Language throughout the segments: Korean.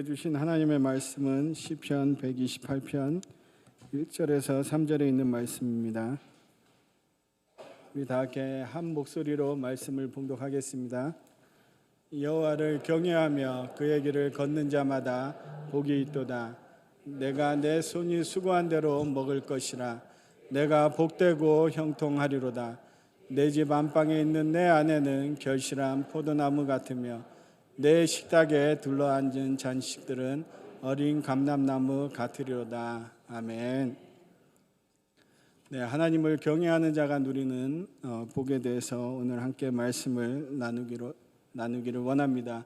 우리에게 주신 하나님의 말씀은 시편 128편 1절에서 3절에 있는 말씀입니다. 우리 다 함께 한 목소리로 말씀을 봉독하겠습니다. 여호와를 경외하며 그의 길을 걷는 자마다 복이 있도다. 내가 내 손이 수고한 대로 먹을 것이라. 내가 복되고 형통하리로다. 내 집 안방에 있는 내 아내는 결실한 포도나무 같으며 내 식탁에 둘러앉은 잔식들은 어린 감람나무 같으리로다. 아멘. 네, 하나님을 경외하는 자가 누리는 복에 대해서 오늘 함께 말씀을 나누기를 원합니다.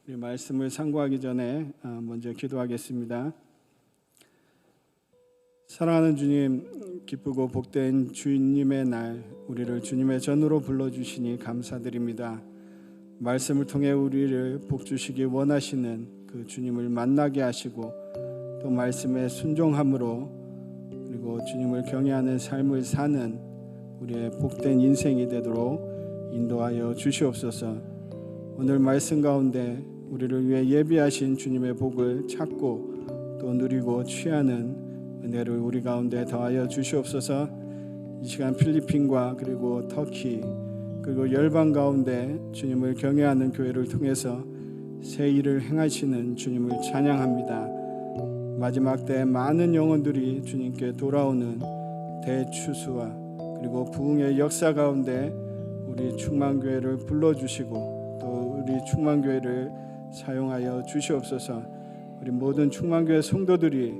우리 말씀을 상고하기 전에 먼저 기도하겠습니다. 사랑하는 주님, 기쁘고 복된 주님의 날, 우리를 주님의 전으로 불러주시니 감사드립니다. 말씀을 통해 우리를 복주시기 원하시는 그 주님을 만나게 하시고 또 말씀에 순종함으로 그리고 주님을 경외하는 삶을 사는 우리의 복된 인생이 되도록 인도하여 주시옵소서. 오늘 말씀 가운데 우리를 위해 예비하신 주님의 복을 찾고 또 누리고 취하는 은혜를 우리 가운데 더하여 주시옵소서. 이 시간 필리핀과 그리고 터키 그리고 열방 가운데 주님을 경외하는 교회를 통해서 새 일을 행하시는 주님을 찬양합니다. 마지막 때 많은 영혼들이 주님께 돌아오는 대추수와 그리고 부흥의 역사 가운데 우리 충만교회를 불러주시고 또 우리 충만교회를 사용하여 주시옵소서. 우리 모든 충만교회 성도들이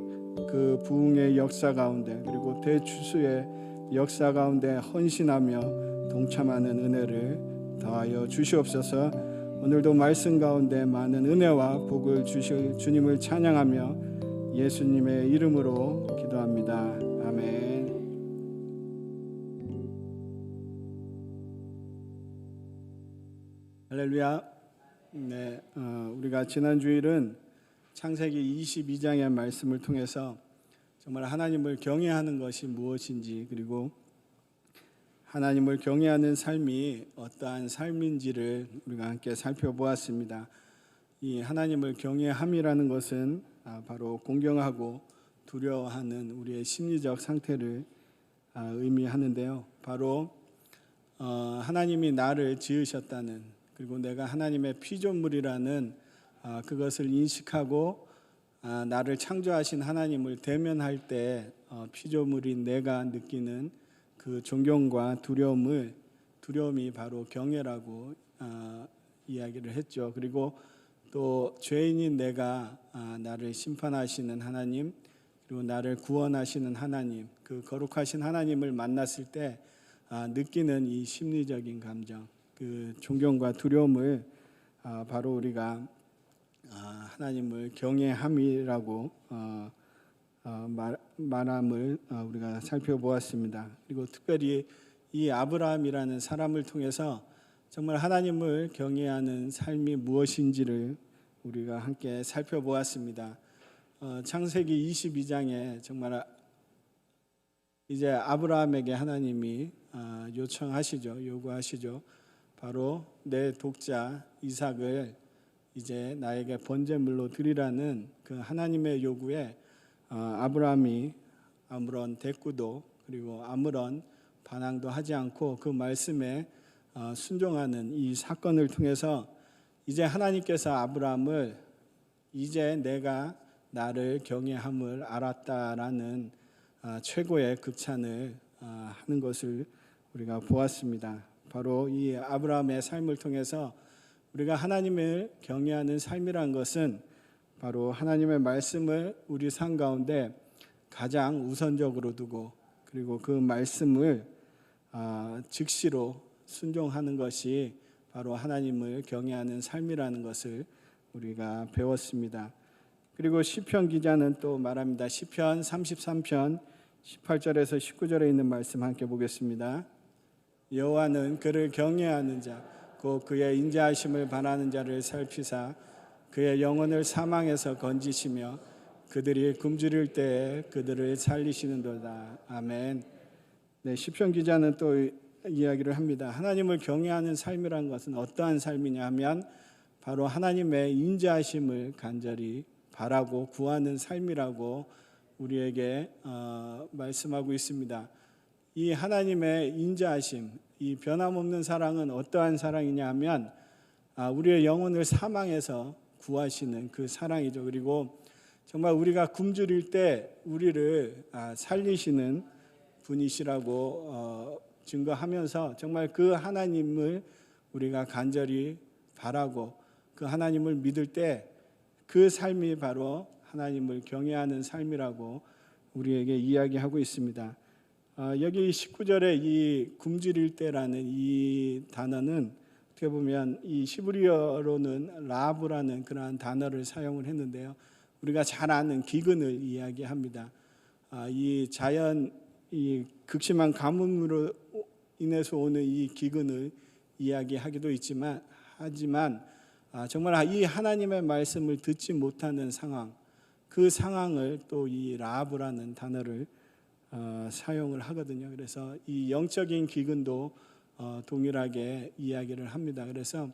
그 부흥의 역사 가운데 그리고 대추수의 역사 가운데 헌신하며 동참하는 은혜를 더하여 주시옵소서. 오늘도 말씀 가운데 많은 은혜와 복을 주실 주님을 찬양하며 예수님의 이름으로 기도합니다. 아멘. 할렐루야. 네, 우리가 지난 주일은 창세기 22장의 말씀을 통해서 정말 하나님을 경외하는 것이 무엇인지 그리고 하나님을 경외하는 삶이 어떠한 삶인지를 우리가 함께 살펴보았습니다. 이 하나님을 경외함이라는 것은 바로 공경하고 두려워하는 우리의 심리적 상태를 의미하는데요. 바로 하나님이 나를 지으셨다는 그리고 내가 하나님의 피조물이라는 그것을 인식하고 나를 창조하신 하나님을 대면할 때 피조물인 내가 느끼는 그 존경과 두려움이 바로 경외라고 이야기를 했죠. 그리고 또 죄인인 내가 나를 심판하시는 하나님 그리고 나를 구원하시는 하나님 그 거룩하신 하나님을 만났을 때 느끼는 이 심리적인 감정 그 존경과 두려움을 바로 우리가 하나님을 경외함이라고 말함을 우리가 살펴보았습니다. 그리고 특별히 이 아브라함이라는 사람을 통해서 정말 하나님을 경외하는 삶이 무엇인지를 우리가 함께 살펴보았습니다. 창세기 22장에 정말 이제 아브라함에게 하나님이 요구하시죠. 바로 내 독자 이삭을 이제 나에게 번제물로 드리라는 그 하나님의 요구에 아브라함이 아무런 대꾸도 그리고 아무런 반항도 하지 않고 그 말씀에 순종하는 이 사건을 통해서 이제 하나님께서 아브라함을 이제 내가 나를 경외함을 알았다라는 최고의 극찬을 하는 것을 우리가 보았습니다. 바로 이 아브라함의 삶을 통해서 우리가 하나님을 경외하는 삶이란 것은 바로 하나님의 말씀을 우리 삶 가운데 가장 우선적으로 두고 그리고 그 말씀을 즉시로 순종하는 것이 바로 하나님을 경외하는 삶이라는 것을 우리가 배웠습니다. 그리고 시편 기자는 또 말합니다. 시편 33편 18절에서 19절에 있는 말씀 함께 보겠습니다. 여호와는 그를 경외하는 자 곧 그의 인자하심을 바라는 자를 살피사 그의 영혼을 사망에서 건지시며 그들이 굶주릴 때에 그들을 살리시는도다. 아멘. 네, 시편 기자는 또 이야기를 합니다. 하나님을 경외하는 삶이란 것은 어떠한 삶이냐 하면 바로 하나님의 인자하심을 간절히 바라고 구하는 삶이라고 우리에게 말씀하고 있습니다. 이 하나님의 인자하심, 이 변함없는 사랑은 어떠한 사랑이냐 하면 우리의 영혼을 사망에서 구하시는 그 사랑이죠. 그리고 정말 우리가 굶주릴 때 우리를 살리시는 분이시라고 증거하면서 정말 그 하나님을 우리가 간절히 바라고 그 하나님을 믿을 때 그 삶이 바로 하나님을 경외하는 삶이라고 우리에게 이야기하고 있습니다. 여기 19절에 이 굶주릴 때라는 이 단어는 어떻게 보면 이 히브리어로는 라브라는 그러한 단어를 사용을 했는데요. 우리가 잘 아는 기근을 이야기합니다. 이 자연 이 극심한 가뭄으로 인해서 오는 이 기근을 이야기하기도 하지만 정말 이 하나님의 말씀을 듣지 못하는 상황, 그 상황을 또 이 라브라는 단어를 사용을 하거든요. 그래서 이 영적인 기근도 동일하게 이야기를 합니다. 그래서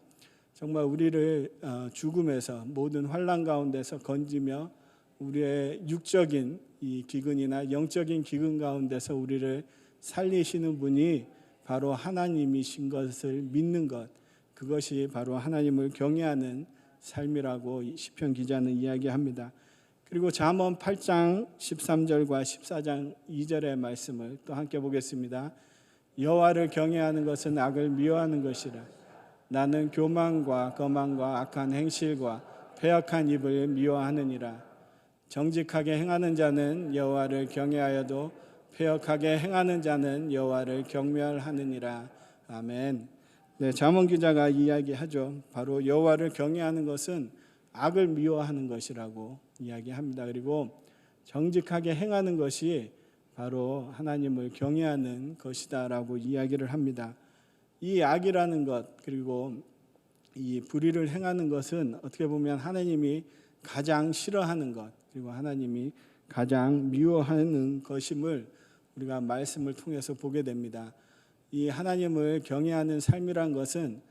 정말 우리를 죽음에서 모든 환난 가운데서 건지며 우리의 육적인 이 기근이나 영적인 기근 가운데서 우리를 살리시는 분이 바로 하나님이신 것을 믿는 것, 그것이 바로 하나님을 경외하는 삶이라고 시편 기자는 이야기합니다. 그리고 잠언 8장 13절과 14장 2절의 말씀을 또 함께 보겠습니다. 여호와를 경외하는 것은 악을 미워하는 것이라. 나는 교만과 거만과 악한 행실과 패역한 입을 미워하느니라. 정직하게 행하는 자는 여호와를 경외하여도 패역하게 행하는 자는 여호와를 경멸하느니라. 아멘. 네, 잠언 기자가 이야기하죠. 바로 여호와를 경외하는 것은 악을 미워하는 것이라고 이야기합니다. 그리고 정직하게 행하는 것이 바로 하나님을 경외하는 것이다라고 이야기를 합니다. 이 악이라는 것 그리고 이 불의를 행하는 것은 어떻게 보면 하나님이 가장 싫어하는 것 그리고 하나님이 가장 미워하는 것임을 우리가 말씀을 통해서 보게 됩니다. 이 하나님을 경외하는 삶이란 것은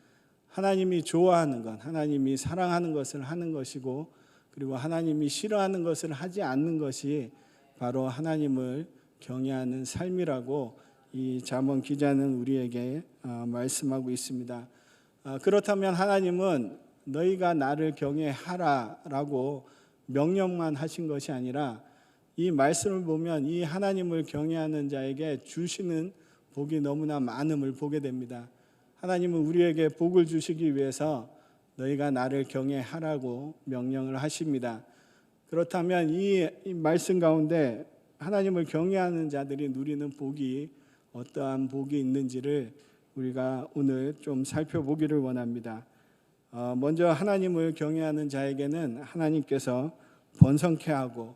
하나님이 좋아하는 것, 하나님이 사랑하는 것을 하는 것이고 그리고 하나님이 싫어하는 것을 하지 않는 것이 바로 하나님을 경외하는 삶이라고 이 잠언 기자는 우리에게 말씀하고 있습니다. 그렇다면 하나님은 너희가 나를 경외하라라고 명령만 하신 것이 아니라 이 말씀을 보면 이 하나님을 경외하는 자에게 주시는 복이 너무나 많음을 보게 됩니다. 하나님은 우리에게 복을 주시기 위해서 너희가 나를 경외하라고 명령을 하십니다. 그렇다면 이 말씀 가운데 하나님을 경외하는 자들이 누리는 복이 어떠한 복이 있는지를 우리가 오늘 좀 살펴보기를 원합니다. 먼저 하나님을 경외하는 자에게는 하나님께서 번성케 하고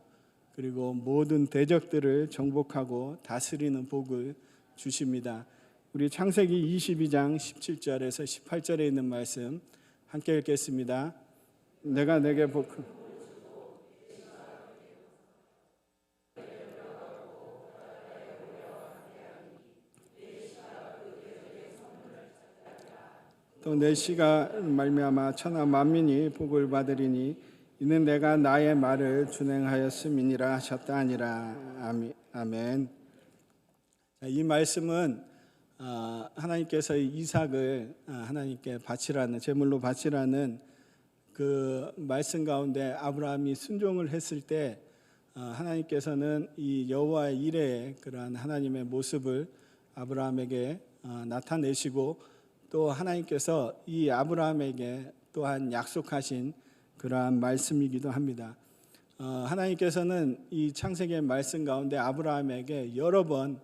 그리고 모든 대적들을 정복하고 다스리는 복을 주십니다. 우리 창세기 22장 17절에서 18절에 있는 말씀 함께 읽겠습니다. 내가 내게 또 내 씨가 말미암아 천하 만민이 복을 받으리니 이는 내가 나의 말을 준행하였음이니라 하셨다 하니라. 아멘. 이 말씀은 하나님께서 이삭을 하나님께 바치라는 제물로 바치라는 그 말씀 가운데 아브라함이 순종을 했을 때 하나님께서는 이 여호와의 이레의 그러한 하나님의 모습을 아브라함에게 나타내시고 또 하나님께서 이 아브라함에게 또한 약속하신 그러한 말씀이기도 합니다. 하나님께서는 이 창세기의 말씀 가운데 아브라함에게 여러 번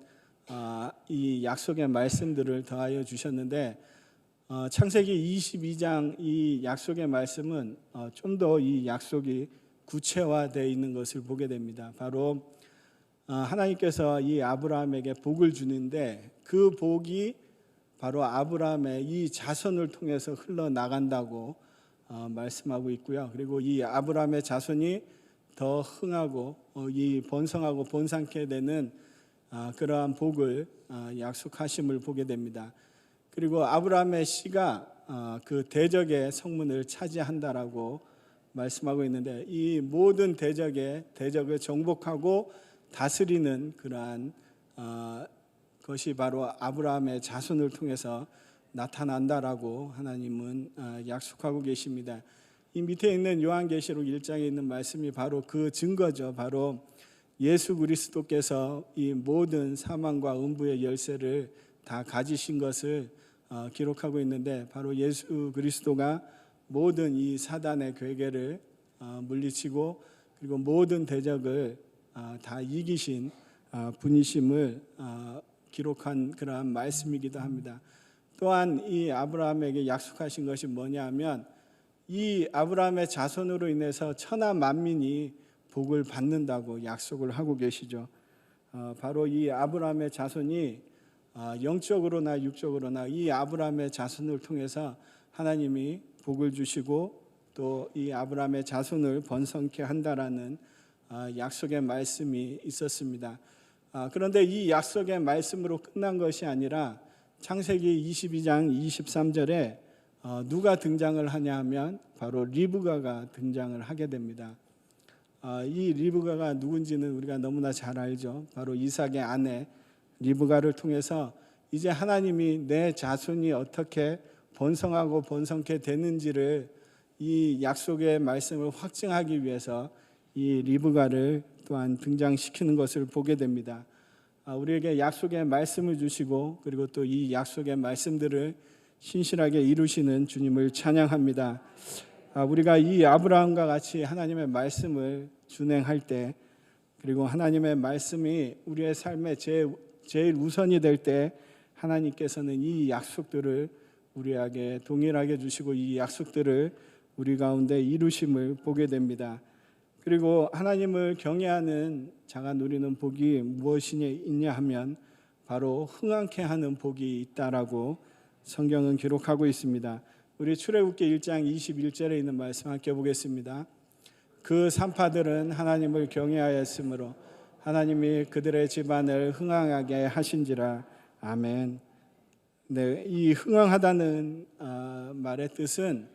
이 약속의 말씀들을 더하여 주셨는데 창세기 22장 이 약속의 말씀은 좀 더 이 약속이 구체화되어 있는 것을 보게 됩니다. 바로 하나님께서 이 아브라함에게 복을 주는데 그 복이 바로 아브라함의 이 자손을 통해서 흘러나간다고 말씀하고 있고요. 그리고 이 아브라함의 자손이 더 흥하고 이 번성하고 번성케 되는 그러한 복을 약속하심을 보게 됩니다. 그리고 아브라함의 씨가 그 대적의 성문을 차지한다라고 말씀하고 있는데, 이 모든 대적을 정복하고 다스리는 그러한 것이 바로 아브라함의 자손을 통해서 나타난다라고 하나님은 약속하고 계십니다. 이 밑에 있는 요한계시록 1장에 있는 말씀이 바로 그 증거죠. 바로 예수 그리스도께서 이 모든 사망과 음부의 열쇠를 다 가지신 것을 기록하고 있는데, 바로 예수 그리스도가 모든 이 사단의 괴계를 물리치고 그리고 모든 대적을 다 이기신 분이심을 기록한 그러한 말씀이기도 합니다. 또한 이 아브라함에게 약속하신 것이 뭐냐 하면, 이 아브라함의 자손으로 인해서 천하 만민이 복을 받는다고 약속을 하고 계시죠. 바로 이 아브라함의 자손이 영적으로나 육적으로나 이 아브라함의 자손을 통해서 하나님이 복을 주시고 또 이 아브라함의 자손을 번성케 한다라는 약속의 말씀이 있었습니다. 그런데 이 약속의 말씀으로 끝난 것이 아니라 창세기 22장 23절에 누가 등장을 하냐 하면 바로 리브가가 등장을 하게 됩니다. 이 리브가가 누군지는 우리가 너무나 잘 알죠. 바로 이삭의 아내 리브가를 통해서 이제 하나님이 내 자손이 어떻게 번성하고 번성케 되는지를 이 약속의 말씀을 확증하기 위해서 이 리브가를 또한 등장시키는 것을 보게 됩니다. 우리에게 약속의 말씀을 주시고 그리고 또 이 약속의 말씀들을 신실하게 이루시는 주님을 찬양합니다. 우리가 이 아브라함과 같이 하나님의 말씀을 준행할 때, 그리고 하나님의 말씀이 우리의 삶의 제일 우선이 될 때, 하나님께서는 이 약속들을 우리에게 동일하게 주시고 이 약속들을 우리 가운데 이루심을 보게 됩니다. 그리고 하나님을 경외하는 자가 누리는 복이 무엇이 있냐 하면 바로 흥황케 하는 복이 있다라고 성경은 기록하고 있습니다. 우리 출애굽기 1장 21절에 있는 말씀 함께 보겠습니다. 그 산파들은 하나님을 경외하였으므로 하나님이 그들의 집안을 흥황하게 하신지라. 아멘. 네, 이 흥황하다는 말의 뜻은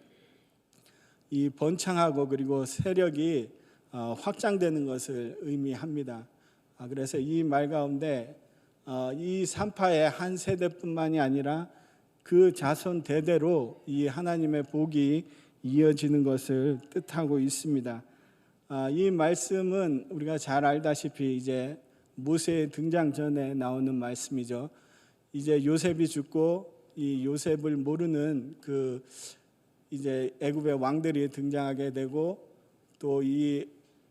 이 번창하고 그리고 세력이 확장되는 것을 의미합니다. 그래서 이 말 가운데 이 산파의 한 세대뿐만이 아니라 그 자손 대대로 이 하나님의 복이 이어지는 것을 뜻하고 있습니다. 이 말씀은 우리가 잘 알다시피 이제 모세의 등장 전에 나오는 말씀이죠. 이제 요셉이 죽고 이 요셉을 모르는 그 이제 애굽의 왕들이 등장하게 되고 또 이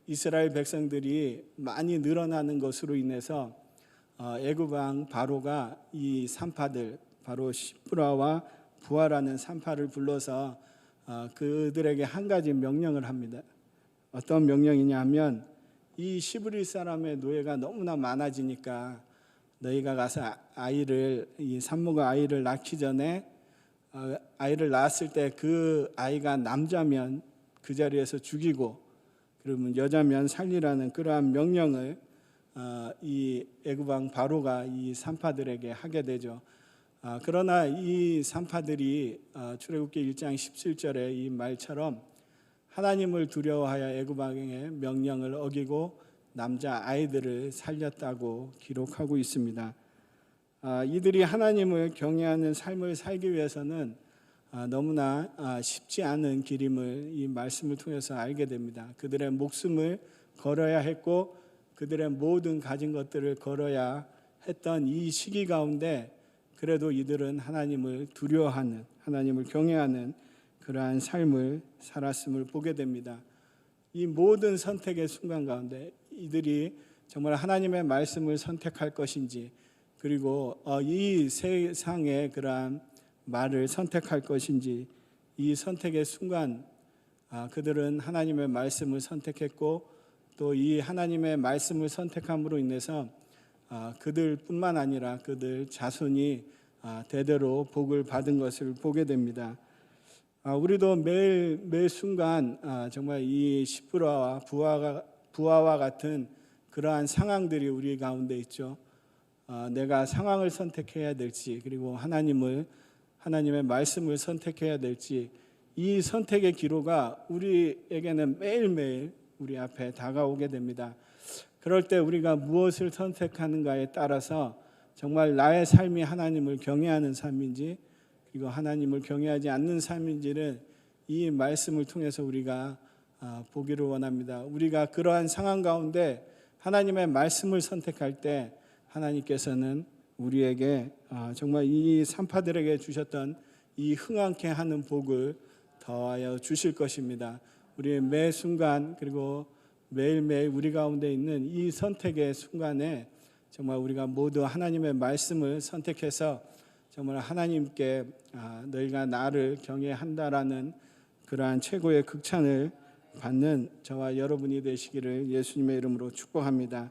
이스라엘 백성들이 많이 늘어나는 것으로 인해서 애굽 왕 바로가 이 산파들, 바로 시프라와 부하라는 산파를 불러서 그들에게 한 가지 명령을 합니다. 어떤 명령이냐 하면, 이 시브리 사람의 노예가 너무나 많아지니까 너희가 가서 이 산모가 아이를 낳기 전에 아이를 낳았을 때 그 아이가 남자면 그 자리에서 죽이고 그러면 여자면 살리라는 그러한 명령을 이 애굽 왕 바로가 이 산파들에게 하게 되죠. 그러나 이 산파들이 출애굽기 1장 17절의 이 말처럼 하나님을 두려워하여 애굽 왕의 명령을 어기고 남자 아이들을 살렸다고 기록하고 있습니다. 이들이 하나님을 경외하는 삶을 살기 위해서는 너무나 쉽지 않은 길임을 이 말씀을 통해서 알게 됩니다. 그들의 목숨을 걸어야 했고 그들의 모든 가진 것들을 걸어야 했던 이 시기 가운데 그래도 이들은 하나님을 두려워하는, 하나님을 경외하는 그러한 삶을 살았음을 보게 됩니다. 이 모든 선택의 순간 가운데 이들이 정말 하나님의 말씀을 선택할 것인지, 그리고 이 세상의 그러한 말을 선택할 것인지, 이 선택의 순간 그들은 하나님의 말씀을 선택했고 또 이 하나님의 말씀을 선택함으로 인해서 그들뿐만 아니라 그들 자손이 대대로 복을 받은 것을 보게 됩니다. 우리도 매 순간 정말 이 시프라와 부하와 같은 그러한 상황들이 우리 가운데 있죠. 내가 상황을 선택해야 될지, 그리고 하나님의 말씀을 선택해야 될지, 이 선택의 기로가 우리에게는 매일매일 우리 앞에 다가오게 됩니다. 그럴 때 우리가 무엇을 선택하는가에 따라서 정말 나의 삶이 하나님을 경외하는 삶인지 그리고 하나님을 경외하지 않는 삶인지를 이 말씀을 통해서 우리가 보기를 원합니다. 우리가 그러한 상황 가운데 하나님의 말씀을 선택할 때 하나님께서는 우리에게 정말 이 산파들에게 주셨던 이 흥황케 하는 복을 더하여 주실 것입니다. 우리의 매 순간 그리고 매일매일 우리 가운데 있는 이 선택의 순간에 정말 우리가 모두 하나님의 말씀을 선택해서 정말 하나님께 너희가 나를 경외한다라는 그러한 최고의 극찬을 받는 저와 여러분이 되시기를 예수님의 이름으로 축복합니다.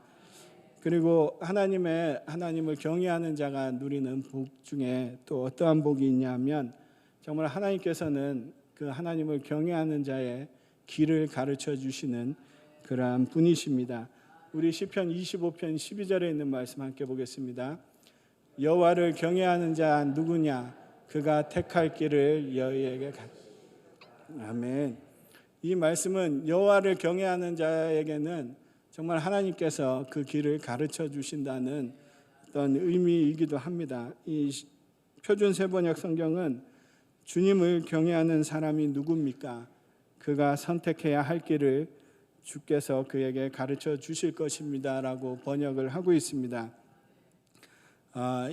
그리고 하나님을 경외하는 자가 누리는 복 중에 또 어떠한 복이 있냐면 정말 하나님께서는 그 하나님을 경외하는 자의 길을 가르쳐 주시는 그러한 분이십니다. 우리 시편 25편 12절에 있는 말씀 함께 보겠습니다. 여호와를 경외하는 자 누구냐? 그가 택할 길을 여호에게 아멘. 이 말씀은 여호와를 경외하는 자에게는 정말 하나님께서 그 길을 가르쳐 주신다는 어떤 의미이기도 합니다. 이 표준 세번역 성경은 주님을 경외하는 사람이 누굽니까? 그가 선택해야 할 길을 주께서 그에게 가르쳐 주실 것입니다라고 번역을 하고 있습니다.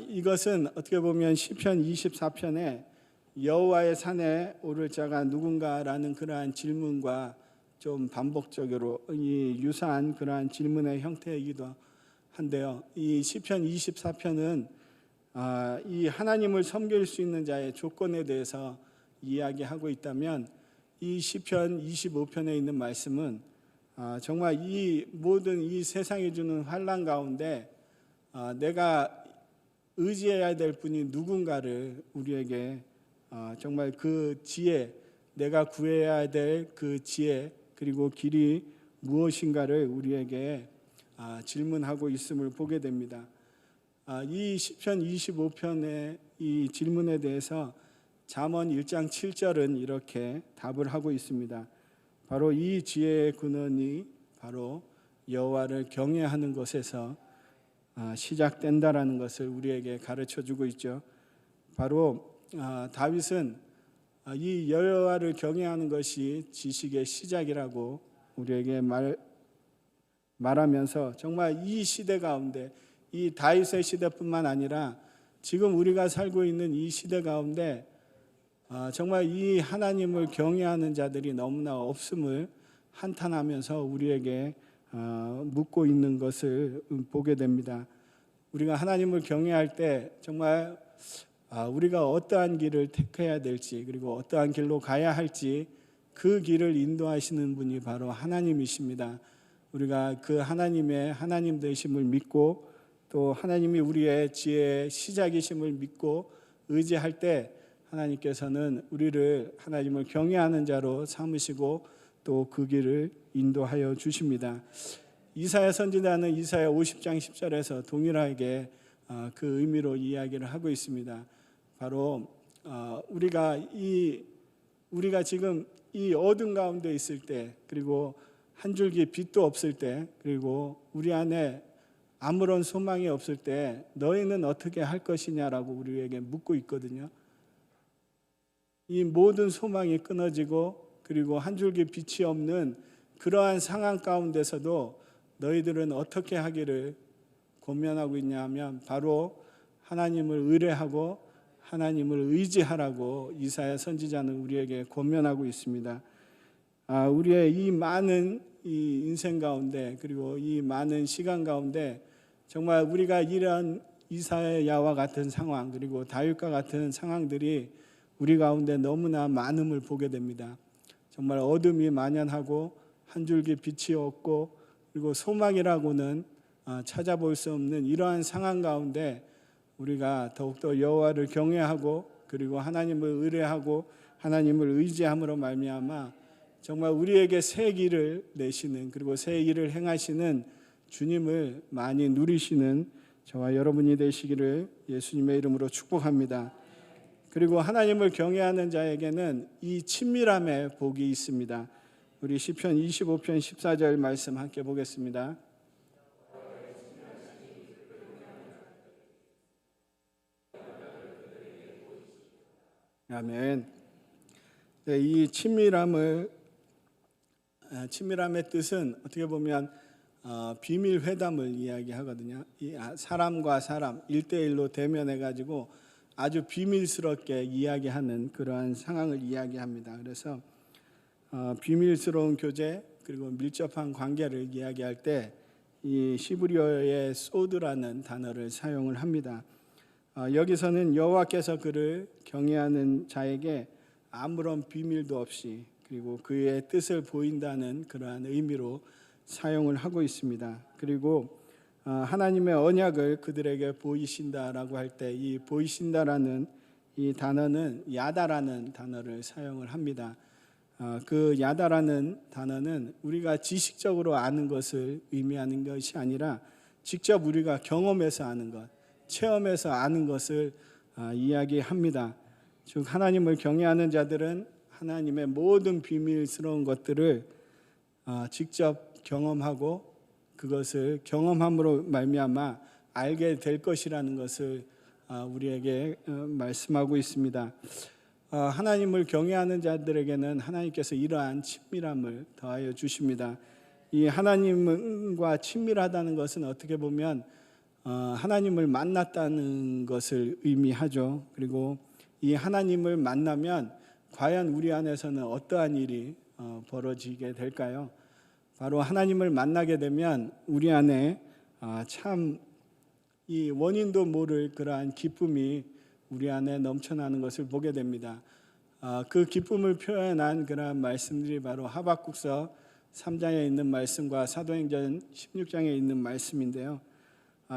이것은 어떻게 보면 시편 24편에 여호와의 산에 오를 자가 누군가라는 그러한 질문과 좀 반복적으로 유사한 그러한 질문의 형태이기도 한데요. 이 시편 24편은 이 하나님을 섬길 수 있는 자의 조건에 대해서 이야기하고 있다면 이 시편 25편에 있는 말씀은 정말 이 모든 이 세상이 주는 환난 가운데 내가 의지해야 될 분이 누군가를 우리에게 정말 그 지혜, 내가 구해야 될 그 지혜 그리고 길이 무엇인가를 우리에게 질문하고 있음을 보게 됩니다. 이 시편 25편의 이 질문에 대해서 잠언 1장 7절은 이렇게 답을 하고 있습니다. 바로 이 지혜의 근원이 바로 여호와를 경외하는 것에서 시작된다라는 것을 우리에게 가르쳐주고 있죠. 바로 다윗은 이 여호와를 경외하는 것이 지식의 시작이라고 우리에게 말하면서 정말 이 시대 가운데 이 다윗의 시대뿐만 아니라 지금 우리가 살고 있는 이 시대 가운데 정말 이 하나님을 경외하는 자들이 너무나 없음을 한탄하면서 우리에게 묻고 있는 것을 보게 됩니다. 우리가 하나님을 경외할 때 정말 우리가 어떠한 길을 택해야 될지 그리고 어떠한 길로 가야 할지 그 길을 인도하시는 분이 바로 하나님이십니다. 우리가 그 하나님의 하나님 되심을 믿고 또 하나님이 우리의 지혜의 시작이심을 믿고 의지할 때 하나님께서는 우리를 하나님을 경외하는 자로 삼으시고 또 그 길을 인도하여 주십니다. 이사야 선지자는 이사야 50장 10절에서 동일하게 그 의미로 이야기를 하고 있습니다. 바로 우리가 지금 이 어둠 가운데 있을 때 그리고 한 줄기 빛도 없을 때 그리고 우리 안에 아무런 소망이 없을 때 너희는 어떻게 할 것이냐라고 우리에게 묻고 있거든요. 이 모든 소망이 끊어지고 그리고 한 줄기 빛이 없는 그러한 상황 가운데서도 너희들은 어떻게 하기를 고민하고 있냐 하면 바로 하나님을 의뢰하고 하나님을 의지하라고 이사야 선지자는 우리에게 권면하고 있습니다. 우리의 이 많은 이 인생 가운데 그리고 이 많은 시간 가운데 정말 우리가 이런 이사야와 같은 상황 그리고 다윗과 같은 상황들이 우리 가운데 너무나 많음을 보게 됩니다. 정말 어둠이 만연하고 한 줄기 빛이 없고 그리고 소망이라고는 찾아볼 수 없는 이러한 상황 가운데 우리가 더욱더 여호와를 경외하고 그리고 하나님을 의뢰하고 하나님을 의지함으로 말미암아 정말 우리에게 새 길을 내시는 그리고 새 일을 행하시는 주님을 많이 누리시는 저와 여러분이 되시기를 예수님의 이름으로 축복합니다. 그리고 하나님을 경외하는 자에게는 이 친밀함의 복이 있습니다. 우리 시편 25편 14절 말씀 함께 보겠습니다. 아멘. 네, 이 친밀함의 뜻은 어떻게 보면 비밀 회담을 이야기하거든요. 이 사람과 사람 1대1로 대면해 가지고 아주 비밀스럽게 이야기하는 그러한 상황을 이야기합니다. 그래서 비밀스러운 교제 그리고 밀접한 관계를 이야기할 때 이 시브리어의 소드라는 단어를 사용을 합니다. 여기서는 여호와께서 그를 경외하는 자에게 아무런 비밀도 없이 그리고 그의 뜻을 보인다는 그러한 의미로 사용을 하고 있습니다. 그리고 하나님의 언약을 그들에게 보이신다라고 할 때 이 보이신다라는 이 단어는 야다라는 단어를 사용을 합니다. 그 야다라는 단어는 우리가 지식적으로 아는 것을 의미하는 것이 아니라 직접 우리가 경험해서 아는 것, 체험해서 아는 것을 이야기합니다. 즉 하나님을 경외하는 자들은 하나님의 모든 비밀스러운 것들을 직접 경험하고 그것을 경험함으로 말미암아 알게 될 것이라는 것을 우리에게 말씀하고 있습니다. 하나님을 경외하는 자들에게는 하나님께서 이러한 친밀함을 더하여 주십니다. 이 하나님과 친밀하다는 것은 어떻게 보면 하나님을 만났다는 것을 의미하죠. 그리고 이 하나님을 만나면 과연 우리 안에서는 어떠한 일이 벌어지게 될까요? 바로 하나님을 만나게 되면 우리 안에 참 이 원인도 모를 그러한 기쁨이 우리 안에 넘쳐나는 것을 보게 됩니다. 그 기쁨을 표현한 그러한 말씀들이 바로 하박국서 3장에 있는 말씀과 사도행전 16장에 있는 말씀인데요.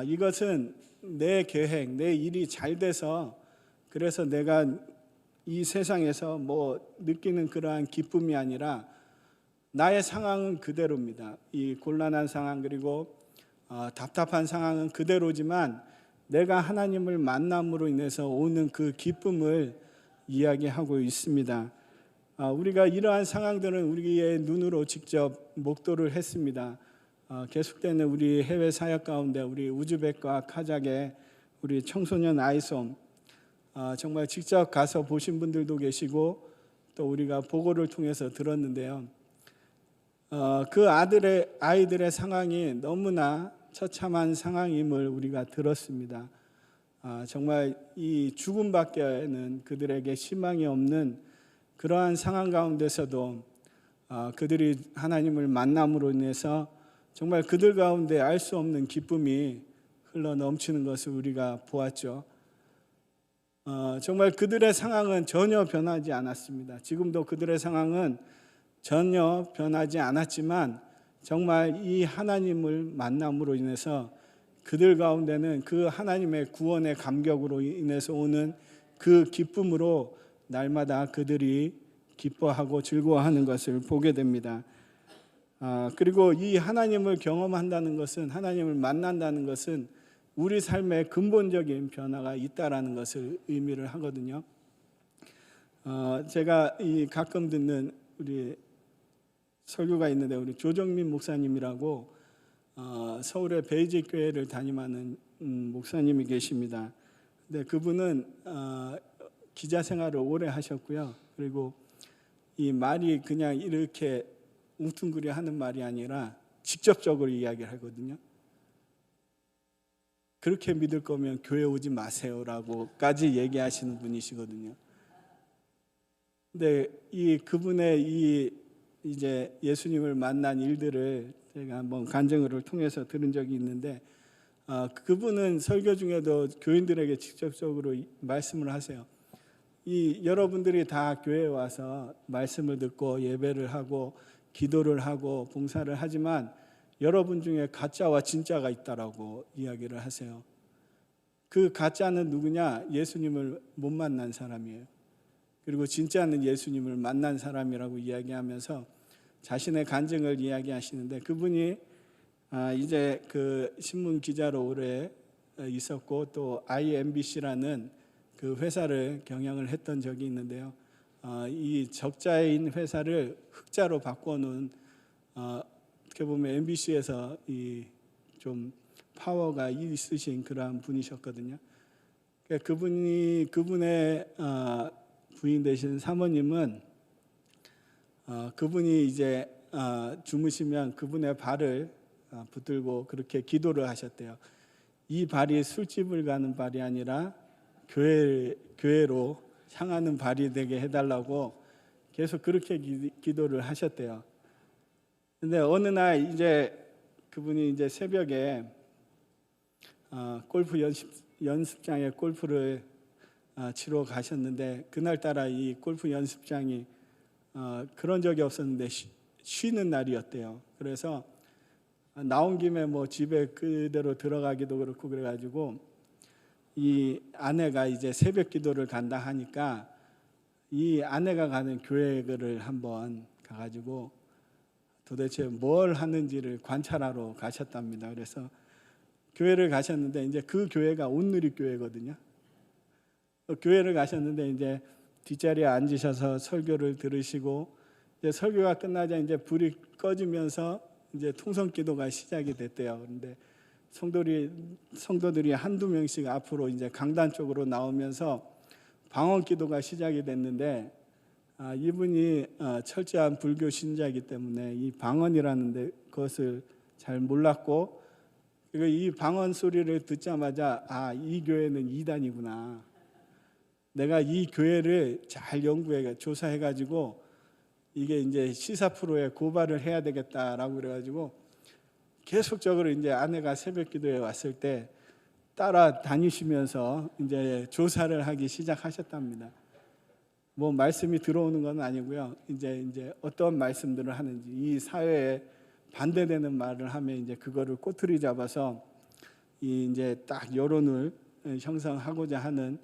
이것은 내 계획, 내 일이 잘 돼서 그래서 내가 이 세상에서 느끼는 그러한 기쁨이 아니라 나의 상황은 그대로입니다. 이 곤란한 상황 그리고 답답한 상황은 그대로지만 내가 하나님을 만남으로 인해서 오는 그 기쁨을 이야기하고 있습니다. 우리가 이러한 상황들은 우리의 눈으로 직접 목도를 했습니다. 계속되는 우리 해외 사역 가운데 우리 우즈벡과 카자흐의 우리 청소년 아이솜 정말 직접 가서 보신 분들도 계시고 또 우리가 보고를 통해서 들었는데요. 그 아이들의 상황이 너무나 처참한 상황임을 우리가 들었습니다. 정말 이 죽음밖에는 그들에게 희망이 없는 그러한 상황 가운데서도 그들이 하나님을 만남으로 인해서 정말 그들 가운데 알 수 없는 기쁨이 흘러 넘치는 것을 우리가 보았죠. 정말 그들의 상황은 전혀 변하지 않았습니다. 지금도 그들의 상황은 전혀 변하지 않았지만 정말 이 하나님을 만남으로 인해서 그들 가운데는 그 하나님의 구원의 감격으로 인해서 오는 그 기쁨으로 날마다 그들이 기뻐하고 즐거워하는 것을 보게 됩니다. 그리고 이 하나님을 경험한다는 것은 하나님을 만난다는 것은 우리 삶에 근본적인 변화가 있다라는 것을 의미를 하거든요. 제가 가끔 듣는 우리 설교가 있는데 우리 조정민 목사님이라고 서울의 베이직 교회를 담임하는 목사님이 계십니다. 근데 그분은 기자 생활을 오래 하셨고요. 그리고 이 말이 그냥 이렇게 웅퉁그려 하는 말이 아니라 직접적으로 이야기를 하거든요. 그렇게 믿을 거면 교회 오지 마세요라고까지 얘기하시는 분이시거든요. 근데 그분의 이제 예수님을 만난 일들을 제가 한번 간증을 통해서 들은 적이 있는데 그분은 설교 중에도 교인들에게 직접적으로 말씀을 하세요. 여러분들이 다 교회에 와서 말씀을 듣고 예배를 하고 기도를 하고 봉사를 하지만 여러분 중에 가짜와 진짜가 있다라고 이야기를 하세요. 그 가짜는 누구냐? 예수님을 못 만난 사람이에요. 그리고 진짜는 예수님을 만난 사람이라고 이야기하면서 자신의 간증을 이야기하시는데 그분이 이제 그 신문 기자로 오래 있었고 또 IMBC라는 그 회사를 경영을 했던 적이 있는데요. 이 적자인 회사를 흑자로 바꿔놓은 어떻게 보면 MBC에서 이 좀 파워가 있으신 그러한 분이셨거든요. 그러니까 그분의 부인 되신 사모님은 그분이 이제 주무시면 그분의 발을 붙들고 그렇게 기도를 하셨대요. 이 발이 술집을 가는 발이 아니라 교회로 향하는 발이 되게 해달라고 계속 그렇게 기도를 하셨대요. 근데 어느 날 이제 그분이 이제 새벽에 골프 연습장에 골프를 치러 가셨는데, 그날따라 이 골프 연습장이 그런 적이 없었는데 쉬는 날이었대요. 그래서 나온 김에 뭐 집에 그대로 들어가기도 그렇고 그래가지고 이 아내가 이제 새벽 기도를 간다 하니까 이 아내가 가는 교회를 한번 가가지고 도대체 뭘 하는지를 관찰하러 가셨답니다. 그래서 교회를 가셨는데 이제 그 교회가 온누리 교회거든요. 교회를 가셨는데 이제 뒷자리에 앉으셔서 설교를 들으시고, 이제 설교가 끝나자 이제 불이 꺼지면서 이제 통성기도가 시작이 됐대요. 그런데 성도들이 한두 명씩 앞으로 이제 강단 쪽으로 나오면서 방언기도가 시작이 됐는데, 이분이 철저한 불교 신자이기 때문에 이 방언이라는 것을 잘 몰랐고, 그리고 이 방언 소리를 듣자마자 이 교회는 이단이구나. 내가 이 교회를 잘 연구해 조사해가지고 이게 이제 시사 프로에 고발을 해야 되겠다라고 그래가지고 계속적으로 이제 아내가 새벽기도에 왔을 때 따라다니시면서 이제 조사를 하기 시작하셨답니다. 뭐 말씀이 들어오는 건 아니고요. 이제 어떤 말씀들을 하는지, 이 사회에 반대되는 말을 하면 이제 그거를 꼬투리 잡아서 이제 딱 여론을 형성하고자 하는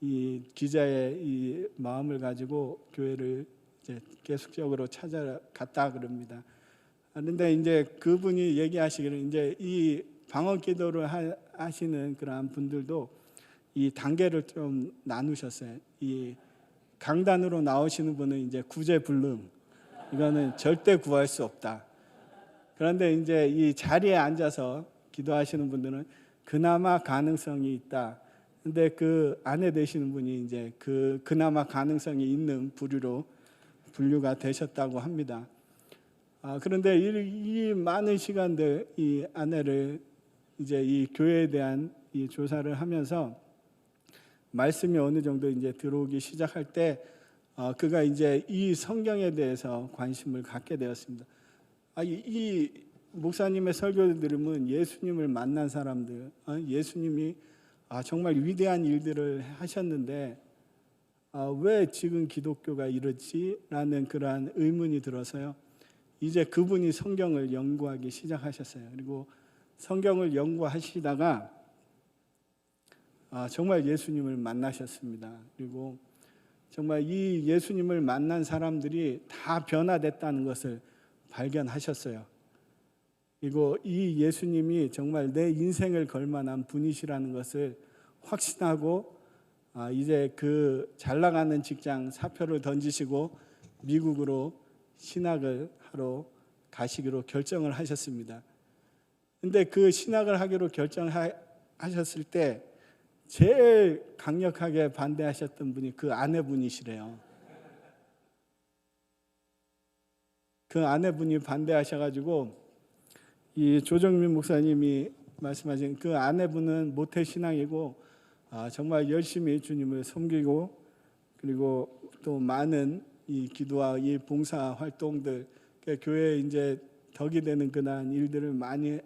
이 기자의 이 마음을 가지고 교회를 이제 계속적으로 찾아갔다 그럽니다. 그런데 이제 그분이 얘기하시기를 이제 이 방언 기도를 하시는 그러한 분들도 이 단계를 좀 나누셨어요. 이 강단으로 나오시는 분은 이제 구제불능, 이거는 절대 구할 수 없다. 그런데 이제 이 자리에 앉아서 기도하시는 분들은 그나마 가능성이 있다. 근데 그 아내 되시는 분이 이제 그나마 가능성이 있는 부류로 분류가 되셨다고 합니다. 그런데 이 많은 시간들 이 아내를 이제 이 교회에 대한 이 조사를 하면서 말씀이 어느 정도 이제 들어오기 시작할 때 그가 이제 이 성경에 대해서 관심을 갖게 되었습니다. 이 목사님의 설교를 들으면 예수님을 만난 사람들, 예수님이 정말 위대한 일들을 하셨는데 왜 지금 기독교가 이렇지? 라는 그러한 의문이 들어서요. 이제 그분이 성경을 연구하기 시작하셨어요. 그리고 성경을 연구하시다가 정말 예수님을 만나셨습니다. 그리고 정말 이 예수님을 만난 사람들이 다 변화됐다는 것을 발견하셨어요. 그리고 이 예수님이 정말 내 인생을 걸만한 분이시라는 것을 확신하고 이제 그 잘 나가는 직장 사표를 던지시고 미국으로 신학을 하러 가시기로 결정을 하셨습니다. 근데 그 신학을 하기로 결정하셨을 때 제일 강력하게 반대하셨던 분이 그 아내분이시래요. 그 아내분이 반대하셔가지고 이 조정민 목사님이 말씀하신 그 아내분은 모태신앙이고 정말 열심히 주님을 섬기고, 그리고 또 많은 이 기도와 이 봉사 활동들, 교회에 이제 덕이 되는 그러한 일들을 많이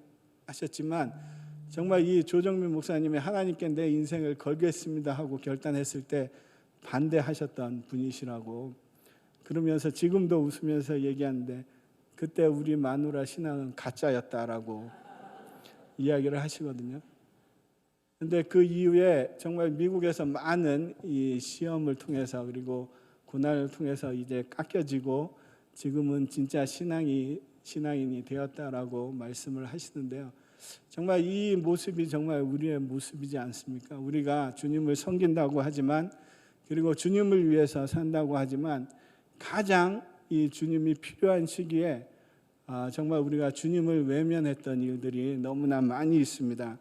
하셨지만, 정말 이 조정민 목사님이 하나님께 내 인생을 걸겠습니다 하고 결단했을 때 반대하셨던 분이시라고, 그러면서 지금도 웃으면서 얘기하는데 그때 우리 마누라 신앙은 가짜였다라고 이야기를 하시거든요. 근데 그 이후에 정말 미국에서 많은 이 시험을 통해서 그리고 고난을 통해서 이제 깎여지고 지금은 진짜 신앙인이 되었다라고 말씀을 하시는데요. 정말 이 모습이 정말 우리의 모습이지 않습니까? 우리가 주님을 섬긴다고 하지만, 그리고 주님을 위해서 산다고 하지만, 가장 이 주님이 필요한 시기에 정말 우리가 주님을 외면했던 일들이 너무나 많이 있습니다.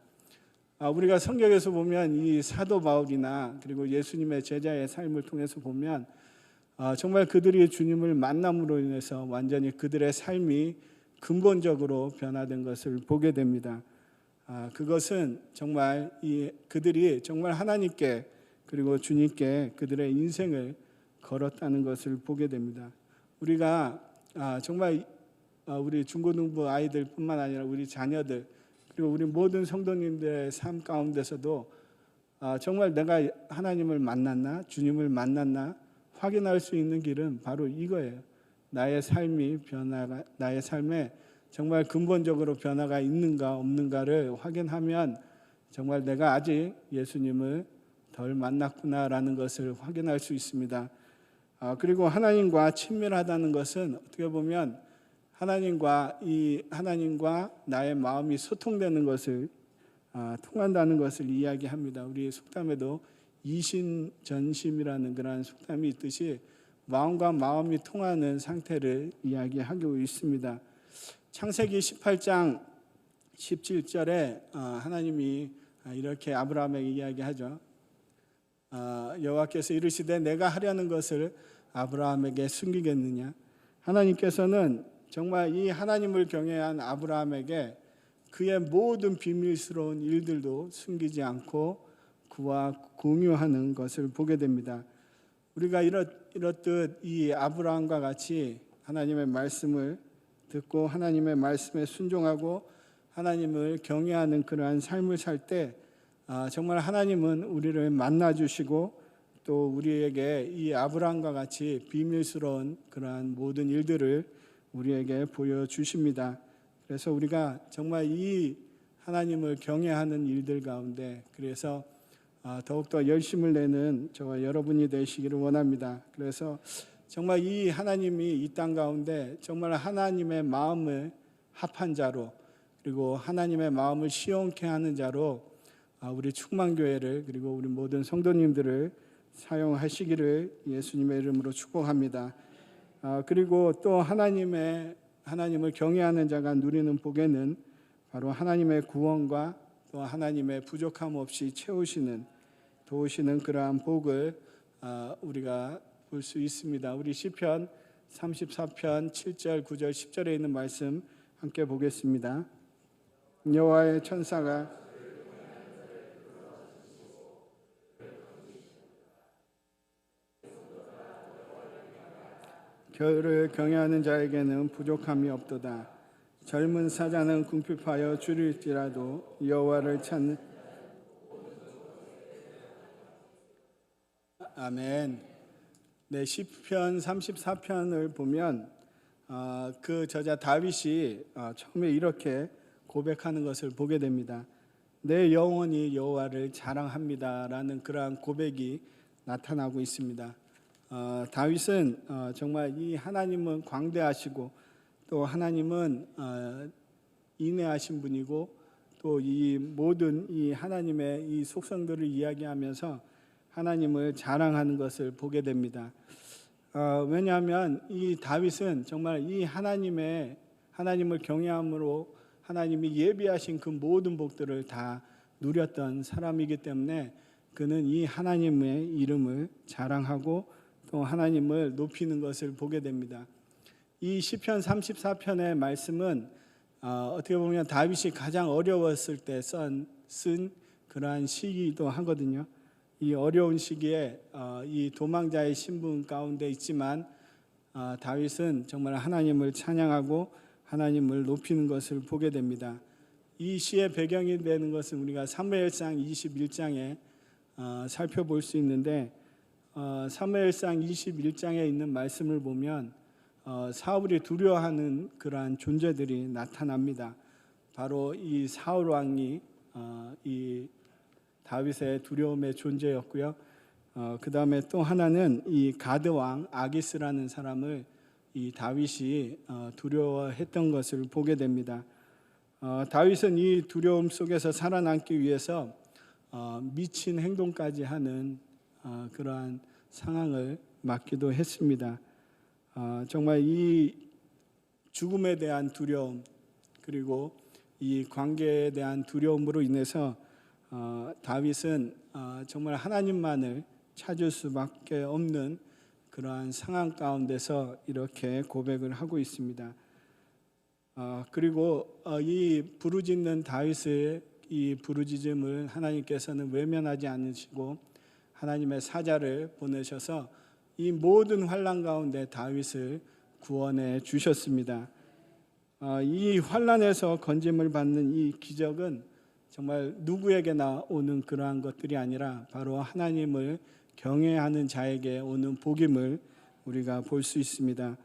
우리가 성경에서 보면 이 사도 바울이나 그리고 예수님의 제자의 삶을 통해서 보면 정말 그들이 주님을 만남으로 인해서 완전히 그들의 삶이 근본적으로 변화된 것을 보게 됩니다. 그것은 정말 그들이 정말 하나님께 그리고 주님께 그들의 인생을 걸었다는 것을 보게 됩니다. 우리가 정말 우리 중고등부 아이들뿐만 아니라 우리 자녀들 그리고 우리 모든 성도님들의 삶 가운데서도 정말 내가 하나님을 만났나 주님을 만났나 확인할 수 있는 길은 바로 이거예요. 나의 삶이 나의 삶에 정말 근본적으로 변화가 있는가 없는가를 확인하면 정말 내가 아직 예수님을 덜 만났구나라는 것을 확인할 수 있습니다. 그리고 하나님과 친밀하다는 것은 어떻게 보면 하나님과 나의 마음이 소통되는 것을 통한다는 것을 이야기합니다. 우리 속담에도 이심전심이라는 그런 속담이 있듯이 마음과 마음이 통하는 상태를 이야기하고 있습니다. 창세기 18장 17절에 하나님이 이렇게 아브라함에게 이야기하죠. 여호와께서 이르시되 내가 하려는 것을 아브라함에게 숨기겠느냐. 하나님께서는 정말 이 하나님을 경외한 아브라함에게 그의 모든 비밀스러운 일들도 숨기지 않고 그와 공유하는 것을 보게 됩니다. 우리가 이렇듯 이 아브라함과 같이 하나님의 말씀을 듣고 하나님의 말씀에 순종하고 하나님을 경외하는 그러한 삶을 살 때 정말 하나님은 우리를 만나주시고 또 우리에게 이 아브라함과 같이 비밀스러운 그러한 모든 일들을 우리에게 보여주십니다. 그래서 우리가 정말 이 하나님을 경외하는 일들 가운데 그래서 더욱더 열심을 내는 저와 여러분이 되시기를 원합니다. 그래서 정말 이 하나님이 이 땅 가운데 정말 하나님의 마음을 합한 자로 그리고 하나님의 마음을 시원케 하는 자로 우리 충만교회를 그리고 우리 모든 성도님들을 사용하시기를 예수님의 이름으로 축복합니다. 그리고 또 하나님을 경외하는 자가 누리는 복에는 바로 하나님의 구원과 또 하나님의 부족함 없이 도우시는 그러한 복을 우리가 볼 수 있습니다. 우리 시편 34편 7절 9절 10절에 있는 말씀 함께 보겠습니다. 여호와의 천사가 그를 경외하는 자에게는 부족함이 없도다. 젊은 사자는 궁핍하여 줄일지라도 여호와를 찾는 아멘. 네, 시편 34편을 보면 그 저자 다윗이 처음에 이렇게 고백하는 것을 보게 됩니다. 내 영혼이 여호와를 자랑합니다라는 그러한 고백이 나타나고 있습니다. 다윗은 정말 이 하나님은 광대하시고 또 하나님은 인내하신 분이고 또 이 모든 이 하나님의 이 속성들을 이야기하면서 하나님을 자랑하는 것을 보게 됩니다. 왜냐하면 이 다윗은 정말 이 하나님을 경외함으로 하나님이 예비하신 그 모든 복들을 다 누렸던 사람이기 때문에 그는 이 하나님의 이름을 자랑하고 또 하나님을 높이는 것을 보게 됩니다. 이 시편 34편의 말씀은 어떻게 보면 다윗이 가장 어려웠을 때 쓴 그러한 시기도 하거든요. 이 어려운 시기에 이 도망자의 신분 가운데 있지만 다윗은 정말 하나님을 찬양하고 하나님을 높이는 것을 보게 됩니다. 이 시의 배경이 되는 것은 우리가 사무엘상 21장에 살펴볼 수 있는데 사무엘상 21장에 있는 말씀을 보면 사울이 두려워하는 그러한 존재들이 나타납니다. 바로 이 사울 왕이 이 다윗의 두려움의 존재였고요. 그 다음에 또 하나는 이 가드 왕 아기스라는 사람을 이 다윗이 두려워했던 것을 보게 됩니다. 다윗은 이 두려움 속에서 살아남기 위해서 미친 행동까지 하는 그러한 상황을 맞기도 했습니다. 정말 이 죽음에 대한 두려움, 그리고 이 관계에 대한 두려움으로 인해서 다윗은 정말 하나님만을 찾을 수밖에 없는 그러한 상황 가운데서 이렇게 고백을 하고 있습니다. 그리고 이 부르짖는 다윗의 이 부르짖음을 하나님께서는 외면하지 않으시고 하나님의 사자를 보내셔서 이 모든 환난 가운데 다윗을 구원해 주셨습니다. 이 환난에서 건짐을 받는 이 기적은 정말 누구에게나 오는 그러한 것들이 아니라 바로 하나님을 경외하는 자에게 오는 복임을 우리가 볼 수 있습니다.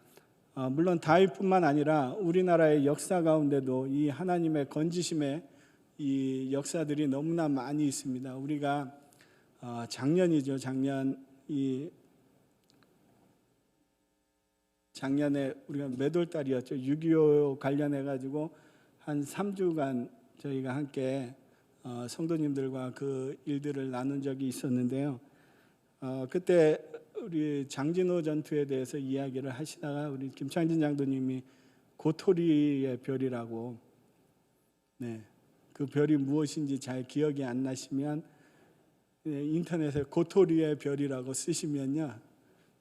물론 다윗뿐만 아니라 우리나라의 역사 가운데도 이 하나님의 건지심의 이 역사들이 너무나 많이 있습니다. 우리가 작년이죠. 작년에 우리가 몇 월 달이었죠. 6.25 관련해 가지고 한 3주간 저희가 함께 성도님들과 그 일들을 나눈 적이 있었는데요. 그때 우리 장진호 전투에 대해서 이야기를 하시다가 우리 김창진 장로님이 고토리의 별이라고, 그 별이 무엇인지 잘 기억이 안 나시면 인터넷에 고토리의 별이라고 쓰시면요,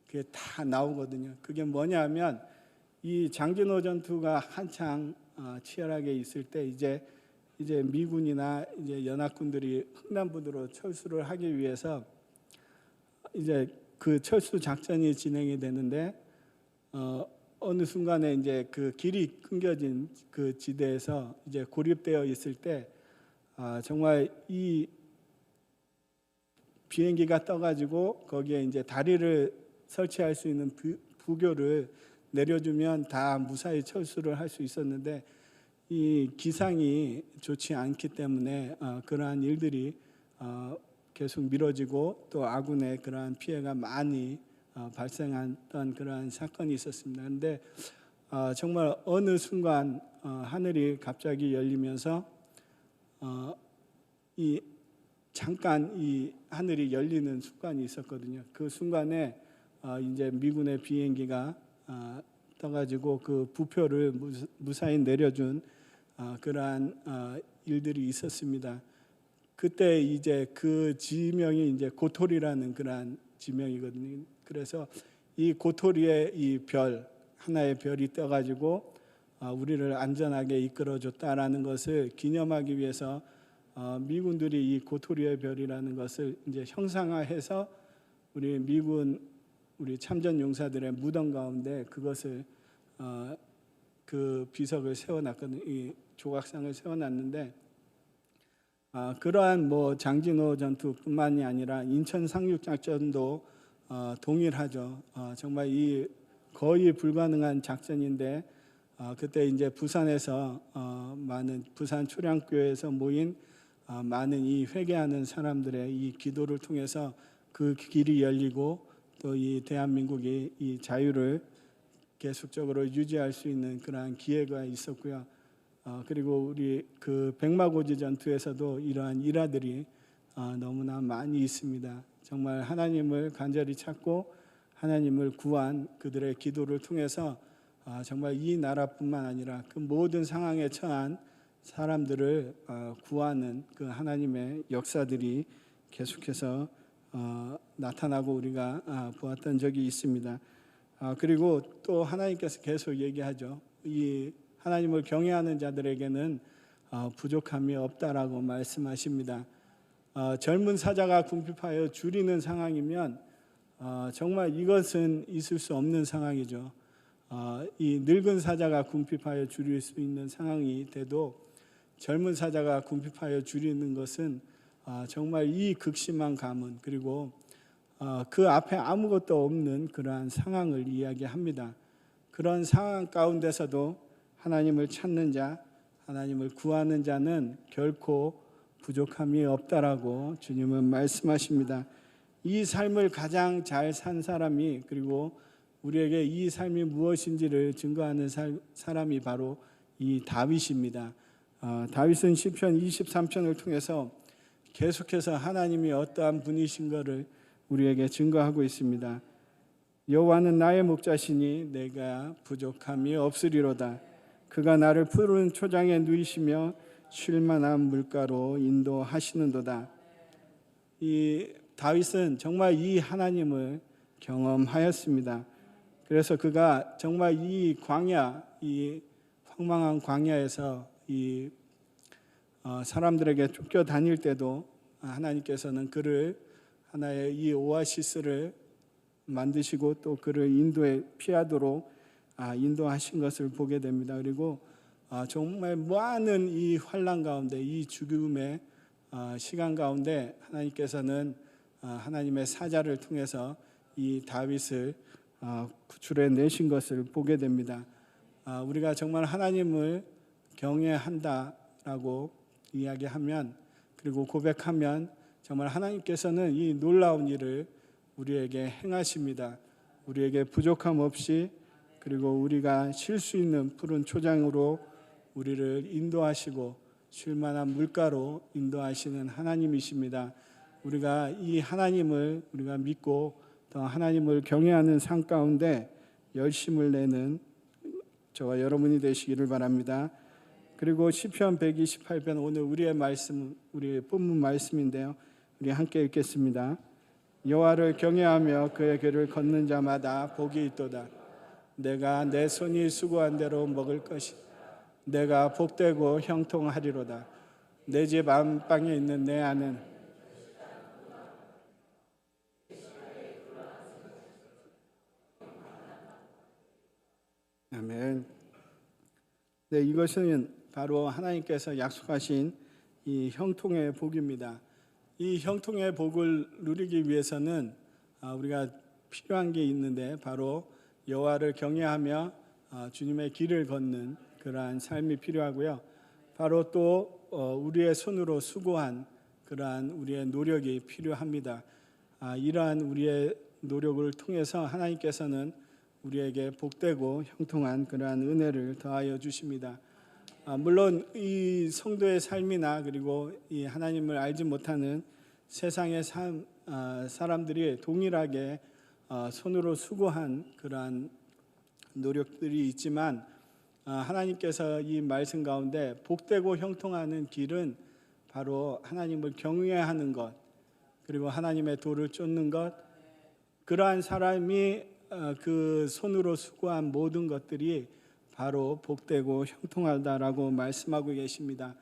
그게 다 나오거든요. 그게 뭐냐면 이 장진호 전투가 한창 치열하게 있을 때 이제 미군이나 이제 연합군들이 흥남부두로 철수를 하기 위해서 이제 그 철수 작전이 진행이 되는데 어느 순간에 이제 그 길이 끊겨진 그 지대에서 이제 고립되어 있을 때 정말 이 비행기가 떠가지고 거기에 이제 다리를 설치할 수 있는 부교를 내려주면 다 무사히 철수를 할 수 있었는데 이 기상이 좋지 않기 때문에 그러한 일들이 계속 미뤄지고 또 아군의 그러한 피해가 많이 발생했던 그러한 사건이 있었습니다. 그런데 정말 어느 순간 하늘이 갑자기 열리면서 잠깐 이 하늘이 열리는 순간이 있었거든요. 그 순간에 이제 미군의 비행기가 떠가지고 그 부표를 무사히 내려준 그러한 일들이 있었습니다. 그때 이제 그 지명이 이제 고토리라는 그러한 지명이거든요. 그래서 이 고토리의 이 별, 하나의 별이 떠가지고 우리를 안전하게 이끌어줬다라는 것을 기념하기 위해서 미군들이 이 고토리의 별이라는 것을 이제 형상화해서 우리 미군 우리 참전 용사들의 무덤 가운데 그것을 그 비석을 세워놨거든요. 이 조각상을 세워놨는데 그러한 뭐 장진호 전투뿐만이 아니라 인천 상륙 작전도 동일하죠. 정말 이 거의 불가능한 작전인데 그때 이제 부산에서 많은 부산 초량교회에서 모인 많은 이 회개하는 사람들의 이 기도를 통해서 그 길이 열리고 또 이 대한민국이 이 자유를 계속적으로 유지할 수 있는 그러한 기회가 있었고요. 그리고 우리 그 백마고지 전투에서도 이러한 일화들이 너무나 많이 있습니다. 정말 하나님을 간절히 찾고 하나님을 구한 그들의 기도를 통해서 정말 이 나라뿐만 아니라 그 모든 상황에 처한 사람들을 구하는 그 하나님의 역사들이 계속해서 나타나고 우리가 보았던 적이 있습니다. 그리고 또 하나님께서 계속 얘기하죠. 이 하나님을 경외하는 자들에게는 부족함이 없다라고 말씀하십니다. 젊은 사자가 궁핍하여 줄이는 상황이면 정말 이것은 있을 수 없는 상황이죠. 이 늙은 사자가 궁핍하여 줄일 수 있는 상황이 돼도 젊은 사자가 궁핍하여 줄이는 것은 정말 이 극심한 가문 그리고 그 앞에 아무것도 없는 그러한 상황을 이야기합니다. 그런 상황 가운데서도 하나님을 찾는 자, 하나님을 구하는 자는 결코 부족함이 없다라고 주님은 말씀하십니다. 이 삶을 가장 잘 산 사람이 그리고 우리에게 이 삶이 무엇인지를 증거하는 사람이 바로 이 다윗입니다. 다윗은 시편 23편을 통해서 계속해서 하나님이 어떠한 분이신 것을 우리에게 증거하고 있습니다. 여호와는 나의 목자시니 내가 부족함이 없으리로다. 그가 나를 푸른 초장에 누이시며 쉴 만한 물가로 인도하시는도다. 이 다윗은 정말 이 하나님을 경험하였습니다. 그래서 그가 정말 이 광야, 이 황망한 광야에서 이 사람들에게 쫓겨다닐 때도 하나님께서는 그를 하나의 이 오아시스를 만드시고 또 그를 인도에 피하도록 인도하신 것을 보게 됩니다. 그리고 정말 많은 이 환난 가운데, 이 죽음의 시간 가운데 하나님께서는 하나님의 사자를 통해서 이 다윗을 구출해 내신 것을 보게 됩니다. 우리가 정말 하나님을 경외한다라고 이야기하면, 그리고 고백하면 정말 하나님께서는 이 놀라운 일을 우리에게 행하십니다. 우리에게 부족함 없이, 그리고 우리가 쉴 수 있는 푸른 초장으로 우리를 인도하시고 쉴 만한 물가로 인도하시는 하나님이십니다. 우리가 이 하나님을 우리가 믿고 더 하나님을 경외하는 삶 가운데 열심을 내는 저와 여러분이 되시기를 바랍니다. 그리고 시편 128편, 오늘 우리의 말씀, 우리의 본문 말씀인데요. 우리 함께 읽겠습니다. 여호와를 경외하며 그의 길을 걷는 자마다 복이 있도다. 내가 내 손이 수고한 대로 먹을 것이, 내가 복되고 형통하리로다. 내 집 안방에 있는 내 아는 아멘. 네, 이것은 바로 하나님께서 약속하신 이 형통의 복입니다. 이 형통의 복을 누리기 위해서는 우리가 필요한 게 있는데, 바로 여호와를 경외하며 주님의 길을 걷는 그러한 삶이 필요하고요. 바로 또 우리의 손으로 수고한 그러한 우리의 노력이 필요합니다. 이러한 우리의 노력을 통해서 하나님께서는 우리에게 복되고 형통한 그러한 은혜를 더하여 주십니다. 물론 이 성도의 삶이나 그리고 이 하나님을 알지 못하는 세상의 사람들이 동일하게 손으로 수고한 그러한 노력들이 있지만, 하나님께서 이 말씀 가운데 복되고 형통하는 길은 바로 하나님을 경외하는 것, 그리고 하나님의 도를 쫓는 것, 그러한 사람이 그 손으로 수고한 모든 것들이 바로 복되고 형통하다라고 말씀하고 계십니다.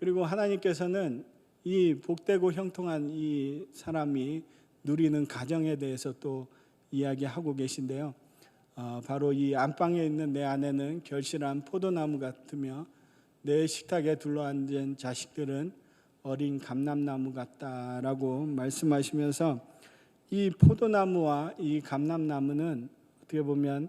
그리고 하나님께서는 이 복되고 형통한 이 사람이 누리는 가정에 대해서 또 이야기하고 계신데요. 바로 이 안방에 있는 내 아내는 결실한 포도나무 같으며 내 식탁에 둘러앉은 자식들은 어린 감람나무 같다라고 말씀하시면서, 이 포도나무와 이 감람나무는 어떻게 보면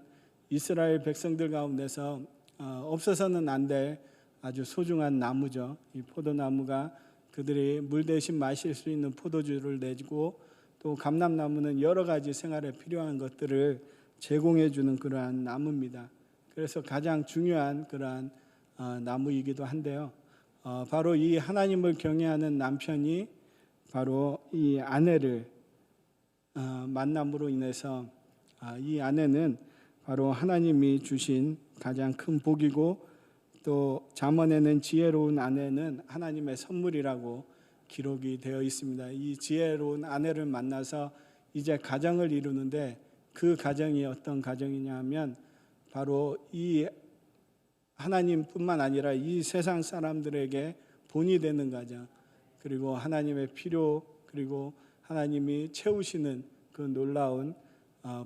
이스라엘 백성들 가운데서 없어서는 안 될 아주 소중한 나무죠. 이 포도나무가 그들이 물 대신 마실 수 있는 포도주를 내주고, 또 감람나무는 여러 가지 생활에 필요한 것들을 제공해 주는 그러한 나무입니다. 그래서 가장 중요한 그러한 나무이기도 한데요. 바로 이 하나님을 경외하는 남편이 바로 이 아내를 만남으로 인해서 이 아내는 바로 하나님이 주신 가장 큰 복이고, 또 잠언에는 지혜로운 아내는 하나님의 선물이라고 기록이 되어 있습니다. 이 지혜로운 아내를 만나서 이제 가정을 이루는데, 그 가정이 어떤 가정이냐 하면 바로 이 하나님뿐만 아니라 이 세상 사람들에게 본이 되는 가정, 그리고 하나님의 필요, 그리고 하나님이 채우시는 그 놀라운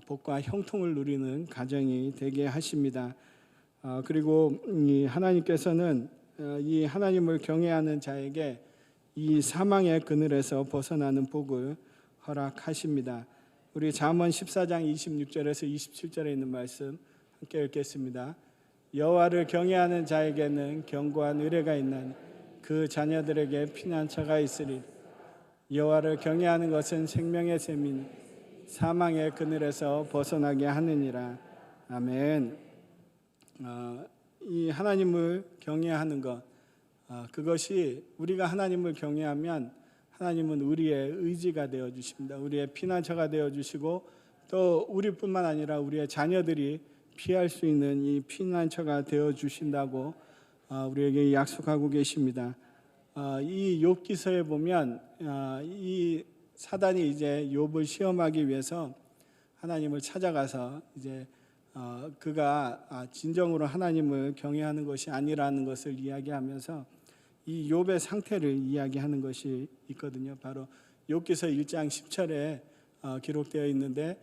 복과 형통을 누리는 가정이 되게 하십니다. 그리고 이 하나님께서는 이 하나님을 경외하는 자에게 이 사망의 그늘에서 벗어나는 복을 허락하십니다. 우리 잠언 14장 26절에서 27절에 있는 말씀 함께 읽겠습니다. 여호와를 경외하는 자에게는 견고한 의뢰가 있나니 그 자녀들에게 피난처가 있으리. 여호와를 경외하는 것은 생명의 샘이니 사망의 그늘에서 벗어나게 하느니라. 아멘. 이 하나님을 경외하는 것, 그것이 우리가 하나님을 경외하면 하나님은 우리의 의지가 되어 주십니다. 우리의 피난처가 되어 주시고 또 우리뿐만 아니라 우리의 자녀들이 피할 수 있는 이 피난처가 되어 주신다고 우리에게 약속하고 계십니다. 이 욥기서에 보면 이 사단이 이제 욥을 시험하기 위해서 하나님을 찾아가서 이제 그가 진정으로 하나님을 경외하는 것이 아니라는 것을 이야기하면서 이 욥의 상태를 이야기하는 것이 있거든요. 바로 욥기서 1장 10절에 기록되어 있는데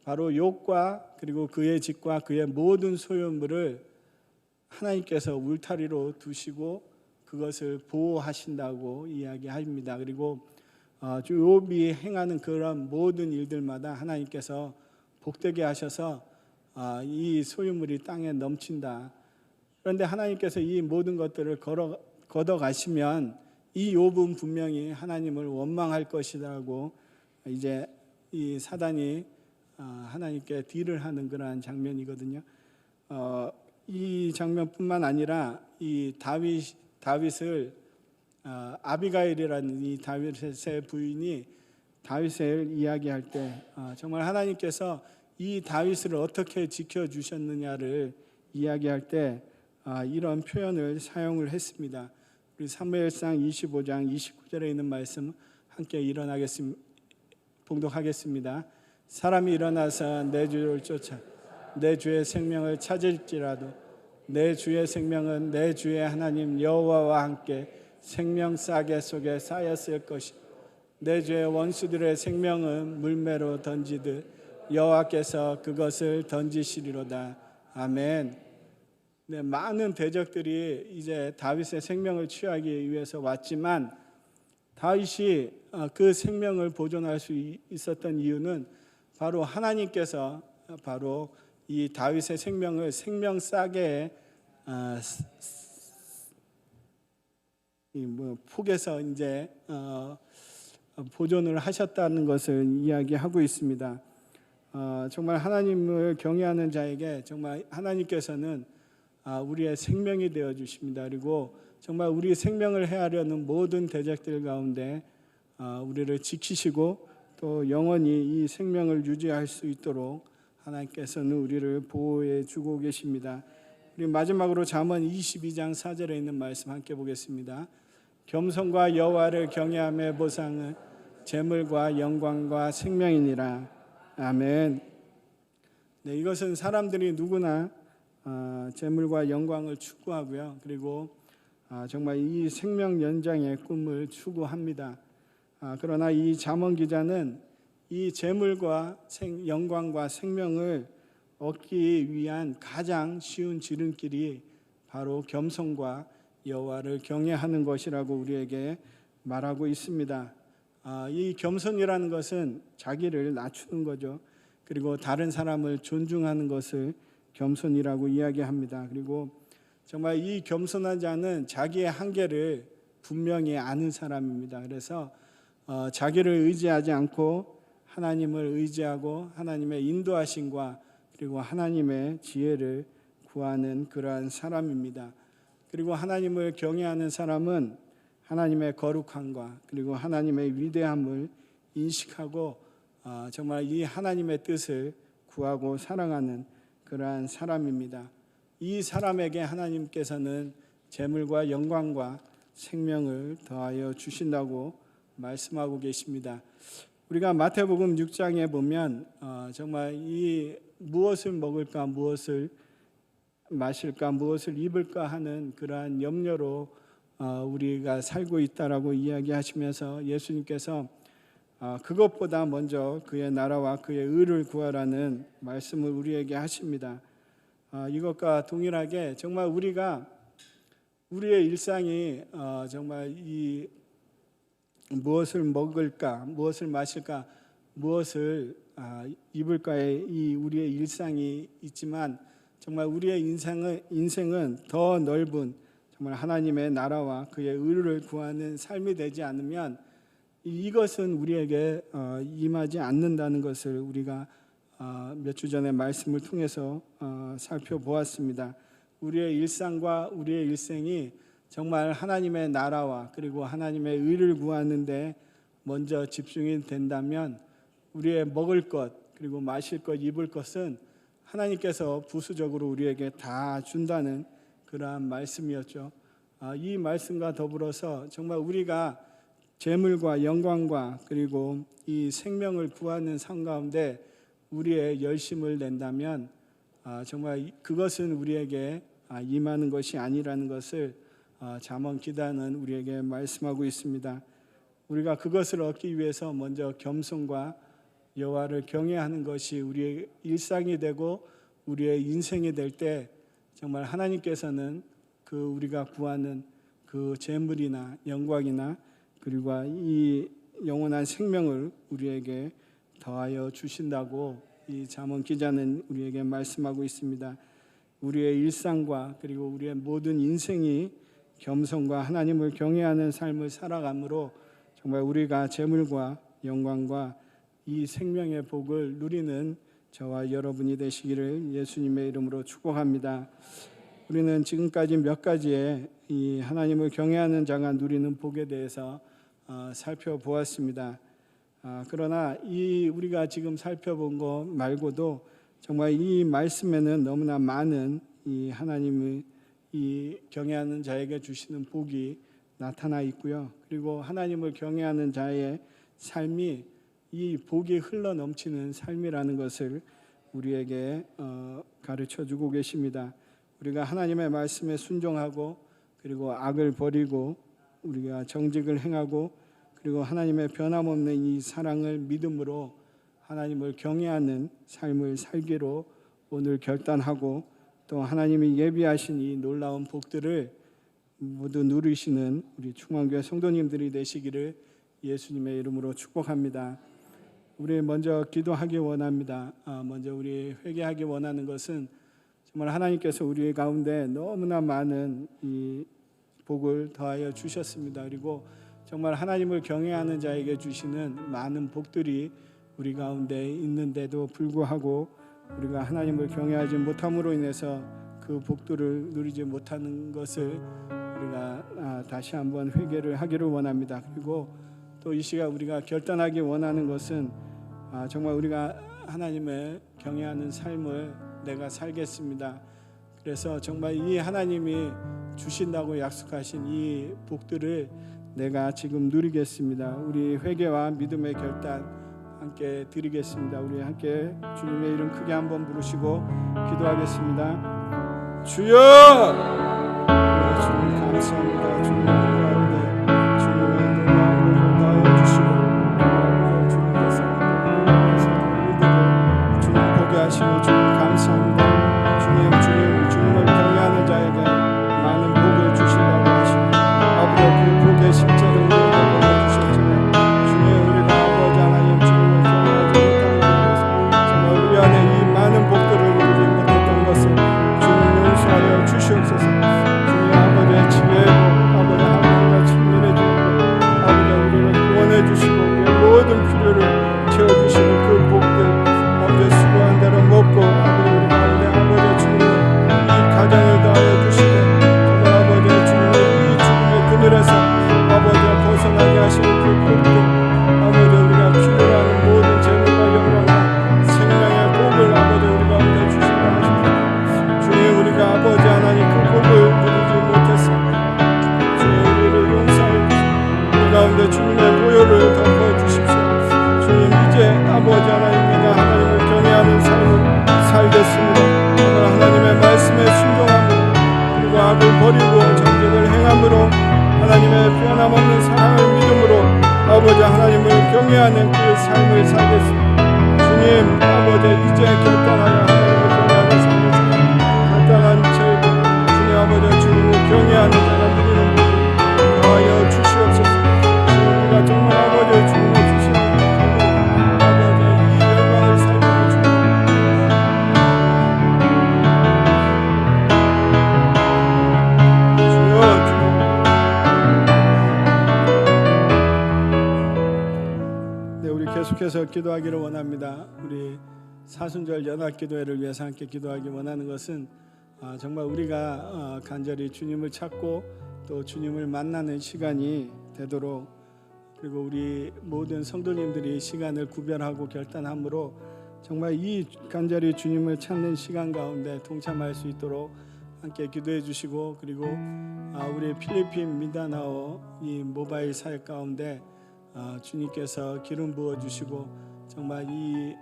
바로 욥과 그리고 그의 집과 그의 모든 소유물을 하나님께서 울타리로 두시고 그것을 보호하신다고 이야기합니다. 그리고 욥이 행하는 그런 모든 일들마다 하나님께서 복되게 하셔서 이 소유물이 땅에 넘친다. 그런데 하나님께서 이 모든 것들을 걷어가시면 이 욥은 분명히 하나님을 원망할 것이라고 이제 이 사단이 하나님께 딜을 하는 그러한 장면이거든요. 이 장면뿐만 아니라 이 다윗을 아비가일이라는 이 다윗의 부인이 다윗을 이야기할 때 정말 하나님께서 이 다윗을 어떻게 지켜주셨느냐를 이야기할 때 이런 표현을 사용을 했습니다. 우리 사무엘상 25장 29절에 있는 말씀 함께 봉독하겠습니다. 사람이 일어나서 내 주를 쫓아 내 주의 생명을 찾을지라도 내 주의 생명은 내 주의 하나님 여호와와 함께 생명 싸개 속에 쌓였을 것이 내 주의 원수들의 생명은 물매로 던지듯 여호와께서 그것을 던지시리로다. 아멘. 네, 많은 대적들이 이제 다윗의 생명을 취하기 위해서 왔지만 다윗이 그 생명을 보존할 수 있었던 이유는 바로 하나님께서 바로 이 다윗의 생명을 생명 싸개에 폭에서 이제 보존을 하셨다는 것을 이야기하고 있습니다. 정말 하나님을 경외하는 자에게 정말 하나님께서는 우리의 생명이 되어 주십니다. 그리고 정말 우리 생명을 해하려는 모든 대적들 가운데 우리를 지키시고 또 영원히 이 생명을 유지할 수 있도록 하나님께서는 우리를 보호해 주고 계십니다. 우리 마지막으로 잠언 22장 4절에 있는 말씀 함께 보겠습니다. 겸손과 여호와를 경외함의 보상은 재물과 영광과 생명이니라. 아멘. 네, 이것은 사람들이 누구나 재물과 영광을 추구하고요. 그리고 정말 이 생명 연장의 꿈을 추구합니다. 그러나 이 잠언 기자는 이 재물과 영광과 생명을 얻기 위한 가장 쉬운 지름길이 바로 겸손과 여호와를 경외하는 것이라고 우리에게 말하고 있습니다. 이 겸손이라는 것은 자기를 낮추는 거죠. 그리고 다른 사람을 존중하는 것을 겸손이라고 이야기합니다. 그리고 정말 이 겸손한 자는 자기의 한계를 분명히 아는 사람입니다. 그래서 자기를 의지하지 않고 하나님을 의지하고 하나님의 인도하심과 그리고 하나님의 지혜를 구하는 그러한 사람입니다. 그리고 하나님을 경외하는 사람은 하나님의 거룩함과 그리고 하나님의 위대함을 인식하고 정말 이 하나님의 뜻을 구하고 사랑하는 그러한 사람입니다. 이 사람에게 하나님께서는 재물과 영광과 생명을 더하여 주신다고 말씀하고 계십니다. 우리가 마태복음 6장에 보면 정말 이 무엇을 먹을까, 무엇을 마실까, 무엇을 입을까 하는 그러한 염려로 우리가 살고 있다라고 이야기하시면서 예수님께서 그것보다 먼저 그의 나라와 그의 의를 구하라는 말씀을 우리에게 하십니다. 이것과 동일하게 정말 우리가 우리의 일상이 정말 이 무엇을 먹을까, 무엇을 마실까, 무엇을 입을까의 이 우리의 일상이 있지만 정말 우리의 인생은 더 넓은 정말 하나님의 나라와 그의 의를 구하는 삶이 되지 않으면 이것은 우리에게 임하지 않는다는 것을 우리가 몇 주 전에 말씀을 통해서 살펴보았습니다. 우리의 일상과 우리의 일생이 정말 하나님의 나라와 그리고 하나님의 의를 구하는데 먼저 집중이 된다면 우리의 먹을 것 그리고 마실 것 입을 것은 하나님께서 부수적으로 우리에게 다 준다는 그러한 말씀이었죠. 이 말씀과 더불어서 정말 우리가 재물과 영광과 그리고 이 생명을 구하는 삶 가운데 우리의 열심을 낸다면 정말 그것은 우리에게 임하는 것이 아니라는 것을 잠언 기자는 우리에게 말씀하고 있습니다. 우리가 그것을 얻기 위해서 먼저 겸손과 여호와를 경외하는 것이 우리의 일상이 되고 우리의 인생이 될 때 정말 하나님께서는 그 우리가 구하는 그 재물이나 영광이나 그리고 이 영원한 생명을 우리에게 더하여 주신다고 이 잠언 기자는 우리에게 말씀하고 있습니다. 우리의 일상과 그리고 우리의 모든 인생이 겸손과 하나님을 경외하는 삶을 살아가므로 정말 우리가 재물과 영광과 이 생명의 복을 누리는 저와 여러분이 되시기를 예수님의 이름으로 축복합니다. 우리는 지금까지 몇 가지의 이 하나님을 경외하는 자가 누리는 복에 대해서 살펴보았습니다. 그러나 이 우리가 지금 살펴본 것 말고도 정말 이 말씀에는 너무나 많은 이 하나님을 이 경외하는 자에게 주시는 복이 나타나 있고요. 그리고 하나님을 경외하는 자의 삶이 이 복이 흘러 넘치는 삶이라는 것을 우리에게 가르쳐 주고 계십니다. 우리가 하나님의 말씀에 순종하고 그리고 악을 버리고 우리가 정직을 행하고 그리고 하나님의 변함없는 이 사랑을 믿음으로 하나님을 경외하는 삶을 살기로 오늘 결단하고 또 하나님이 예비하신 이 놀라운 복들을 모두 누리시는 우리 충만교회 성도님들이 되시기를 예수님의 이름으로 축복합니다. 우리 먼저 기도하기 원합니다. 먼저 우리 회개하기 원하는 것은 정말 하나님께서 우리 가운데 너무나 많은 이 복을 더하여 주셨습니다. 그리고 정말 하나님을 경외하는 자에게 주시는 많은 복들이 우리 가운데 있는데도 불구하고 우리가 하나님을 경외하지 못함으로 인해서 그 복들을 누리지 못하는 것을 우리가 다시 한번 회개를 하기를 원합니다. 그리고 또 이 시간 우리가 결단하기 원하는 것은 정말 우리가 하나님을 경외하는 삶을 내가 살겠습니다. 그래서 정말 이 하나님이 주신다고 약속하신 이 복들을 내가 지금 누리겠습니다. 우리 회개와 믿음의 결단 함께 드리겠습니다. 우리 함께 주님의 이름 크게 한번 부르시고 기도하겠습니다. 주여! 주님 감사합니다. 주님 가운데 주님의 놀라운 복을 더하여 주시고 주님께서 우리들을 주님 보게 하시고 주님 감사합니다. 주님을 경외하는 자에게 많은 복을 주신다고 하시고 아버지 그 복의 실제를 우리에게 보여주셨지만 주님 우리가 아버지 하나님 주님을 경외하지 못함으로 인해서 정말 우리 안에 이 많은 복들을 누리지 못했던 것을 주님 용서하여 주시옵소서. 주님 아버지의 지혜로 아버지 하나님과 친밀해 주시고 아버지 우리를 구원해 주시고 우리의 모든 필요를 채워주시는 그 복들 아버지 수고한 대로 먹고 아버지 우리 가운데 아버지 주님 이 가정을 더하여 주시고 정말 아버지 주님의 이 주님의 그늘에서 아버지 벗어나게 하시는 그 복들 아버지 우리가 필요로 하는 모든 재물과 영광과 생명의 복을 아버지 우리 가운데 주신다 하십니다. 주님 우리가 아버지 하나님 그 복을 누리지 못했습니다. 주님 우리를 용서하여 주시고 우리 가운데 주님의 보혈을 덮어주십시오. 주님 이제 아버지 하나님 내가 하나님을 경외하는 삶을 살겠습니다. 정말 하나님의 말씀에 순종함으로 그리고 악을 버리고 정직을 행함으로 하나님의 변함없는 사랑을 믿음으로 아버지 하나님을 경외하는 그 삶을 살겠습니다. 주님 아버지 이제 결단하여 하나님을 경외하는 삶을 살겠습니다. 결단한 채 주님 아버지 주님을 경외하는 자가 누리는 복을 더하여 주시옵소서. 주님 우리가 정말 아버지 주님을 주시는 아버지 이 영광을 살려 주옵소서. 계속해서 기도하기를 원합니다. 우리 사순절 연합기도회를 위해서 함께 기도하기 원하는 것은 정말 우리가 간절히 주님을 찾고 또 주님을 만나는 시간이 되도록, 그리고 우리 모든 성도님들이 시간을 구별하고 결단함으로 정말 이 간절히 주님을 찾는 시간 가운데 동참할 수 있도록 함께 기도해 주시고, 그리고 우리 필리핀 민다나오 이 모바일 사역 가운데 주님께서 기름 부어 주시고 정말 이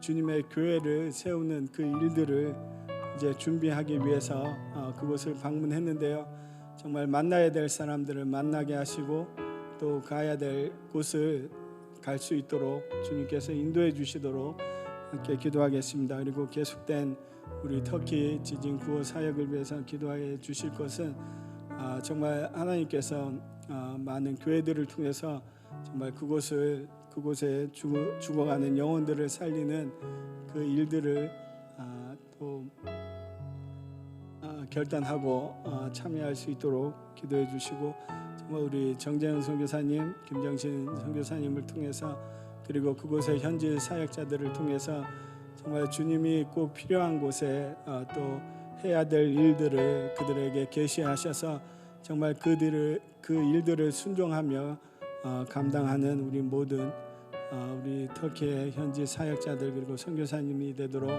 주님의 교회를 세우는 그 일들을 이제 준비하기 위해서 그곳을 방문했는데요. 정말 만나야 될 사람들을 만나게 하시고 또 가야 될 곳을 갈 수 있도록 주님께서 인도해 주시도록 함께 기도하겠습니다. 그리고 계속된 우리 터키 지진 구호 사역을 위해서 기도해 주실 것은 정말 하나님께서 많은 교회들을 통해서 정말 그곳에 죽어가는 영혼들을 살리는 그 일들을 또 결단하고 참여할 수 있도록 기도해 주시고, 정말 우리 정재현 선교사님, 김정신 선교사님을 통해서, 그리고 그곳의 현지 사역자들을 통해서 정말 주님이 꼭 필요한 곳에 또 해야 될 일들을 그들에게 계시하셔서 정말 그 일들을 순종하며 감당하는 우리 모든 우리 터키의 현지 사역자들 그리고 선교사님이 되도록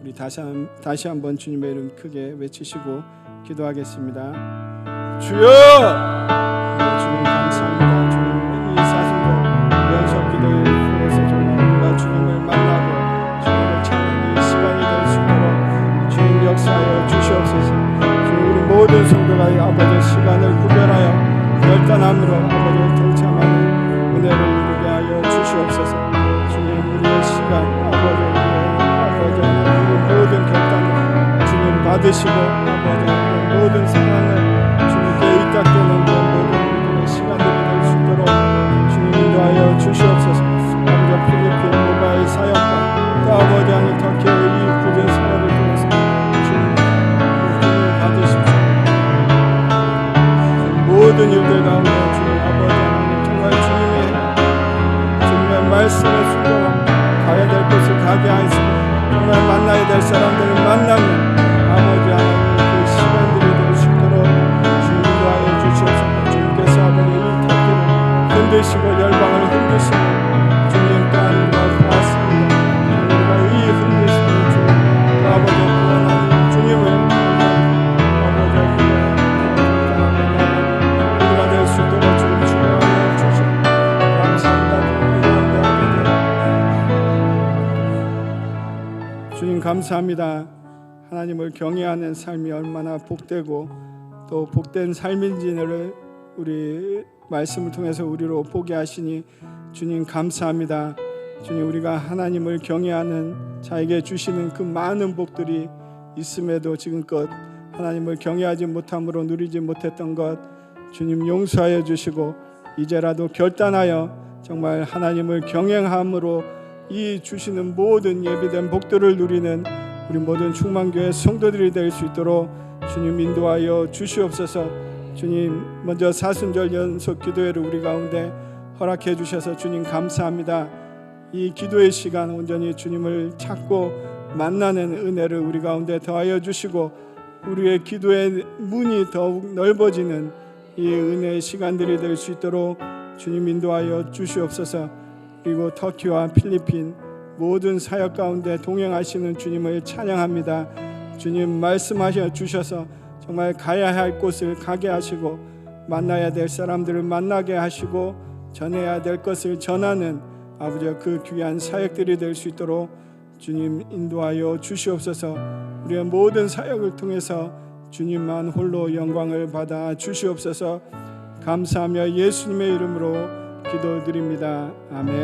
우리 다시 한번 주님의 이름 크게 외치시고 기도하겠습니다. 주여! 주님 감사합니다. 주님 이 사순절 연속 기도에 통해서 정말 우리가 주님을 만나고 주님을 찾는 이 시간이 될 수 있도록 주님 역사하여 주시옵소서. 주님 우리 모든 성도가 아버지의 시간을 구별하여 결단함으로 아버지의 동참하는 은혜를 누리게 하여 주시옵소서. 주님 우리의 시간 아버지의 모든 결단을 주님 받으시고 아버지의 모든 상황을 주님께 의탁되는 모든 우리들의 시간들이 될 수 있도록 주님 인도하여 주시옵소서. 아버지 필리핀 모바일 사역과 또 아버지 하나님 터키의 이 구전 사역을 통해서 주님 받으십시오. 모든 일들 가운데 주님 아버지 하나님 정말 주님의 말씀에 순종하고 가야 될 곳을 가게 하시고 정말 만나야 될 사람들을 만나는 아버지 하나님 그 시간들이 될 수 있도록 주님 인도하여 주시옵소서. 주님께서 아버지 이 터키를 흔드시고 열방을 흔드시고 주님 또한 우리가 보았습니다. 우리가 이 흔드시는 주님 또 아버지 구원하는 주님을 아버지 우리가 될 수 있도록 주님 축복하여 주시옵소서. 감사합니다. 주님 감사합니다. 하나님을 경외하는 삶이 얼마나 복되고 또 복된 삶인지를 우리 말씀을 통해서 우리로 보게 하시니 주님 감사합니다. 주님 우리가 하나님을 경외하는 자에게 주시는 그 많은 복들이 있음에도 지금껏 하나님을 경외하지 못함으로 누리지 못했던 것 주님 용서하여 주시고 이제라도 결단하여 정말 하나님을 경외함으로 이 주시는 모든 예비된 복들을 누리는 우리 모든 충만교회 성도들이 될 수 있도록 주님 인도하여 주시옵소서. 주님 먼저 사순절 연속 기도회를 우리 가운데 허락해 주셔서 주님 감사합니다. 이 기도의 시간 온전히 주님을 찾고 만나는 은혜를 우리 가운데 더하여 주시고 우리의 기도의 문이 더욱 넓어지는 이 은혜의 시간들이 될 수 있도록 주님 인도하여 주시옵소서. 그리고 터키와 필리핀 모든 사역 가운데 동행하시는 주님을 찬양합니다. 주님 말씀하셔 주셔서 정말 가야 할 곳을 가게 하시고 만나야 될 사람들을 만나게 하시고 전해야 될 것을 전하는 아버지의 그 귀한 사역들이 될 수 있도록 주님 인도하여 주시옵소서. 우리의 모든 사역을 통해서 주님만 홀로 영광을 받아 주시옵소서. 감사하며 예수님의 이름으로 기도드립니다. 아멘.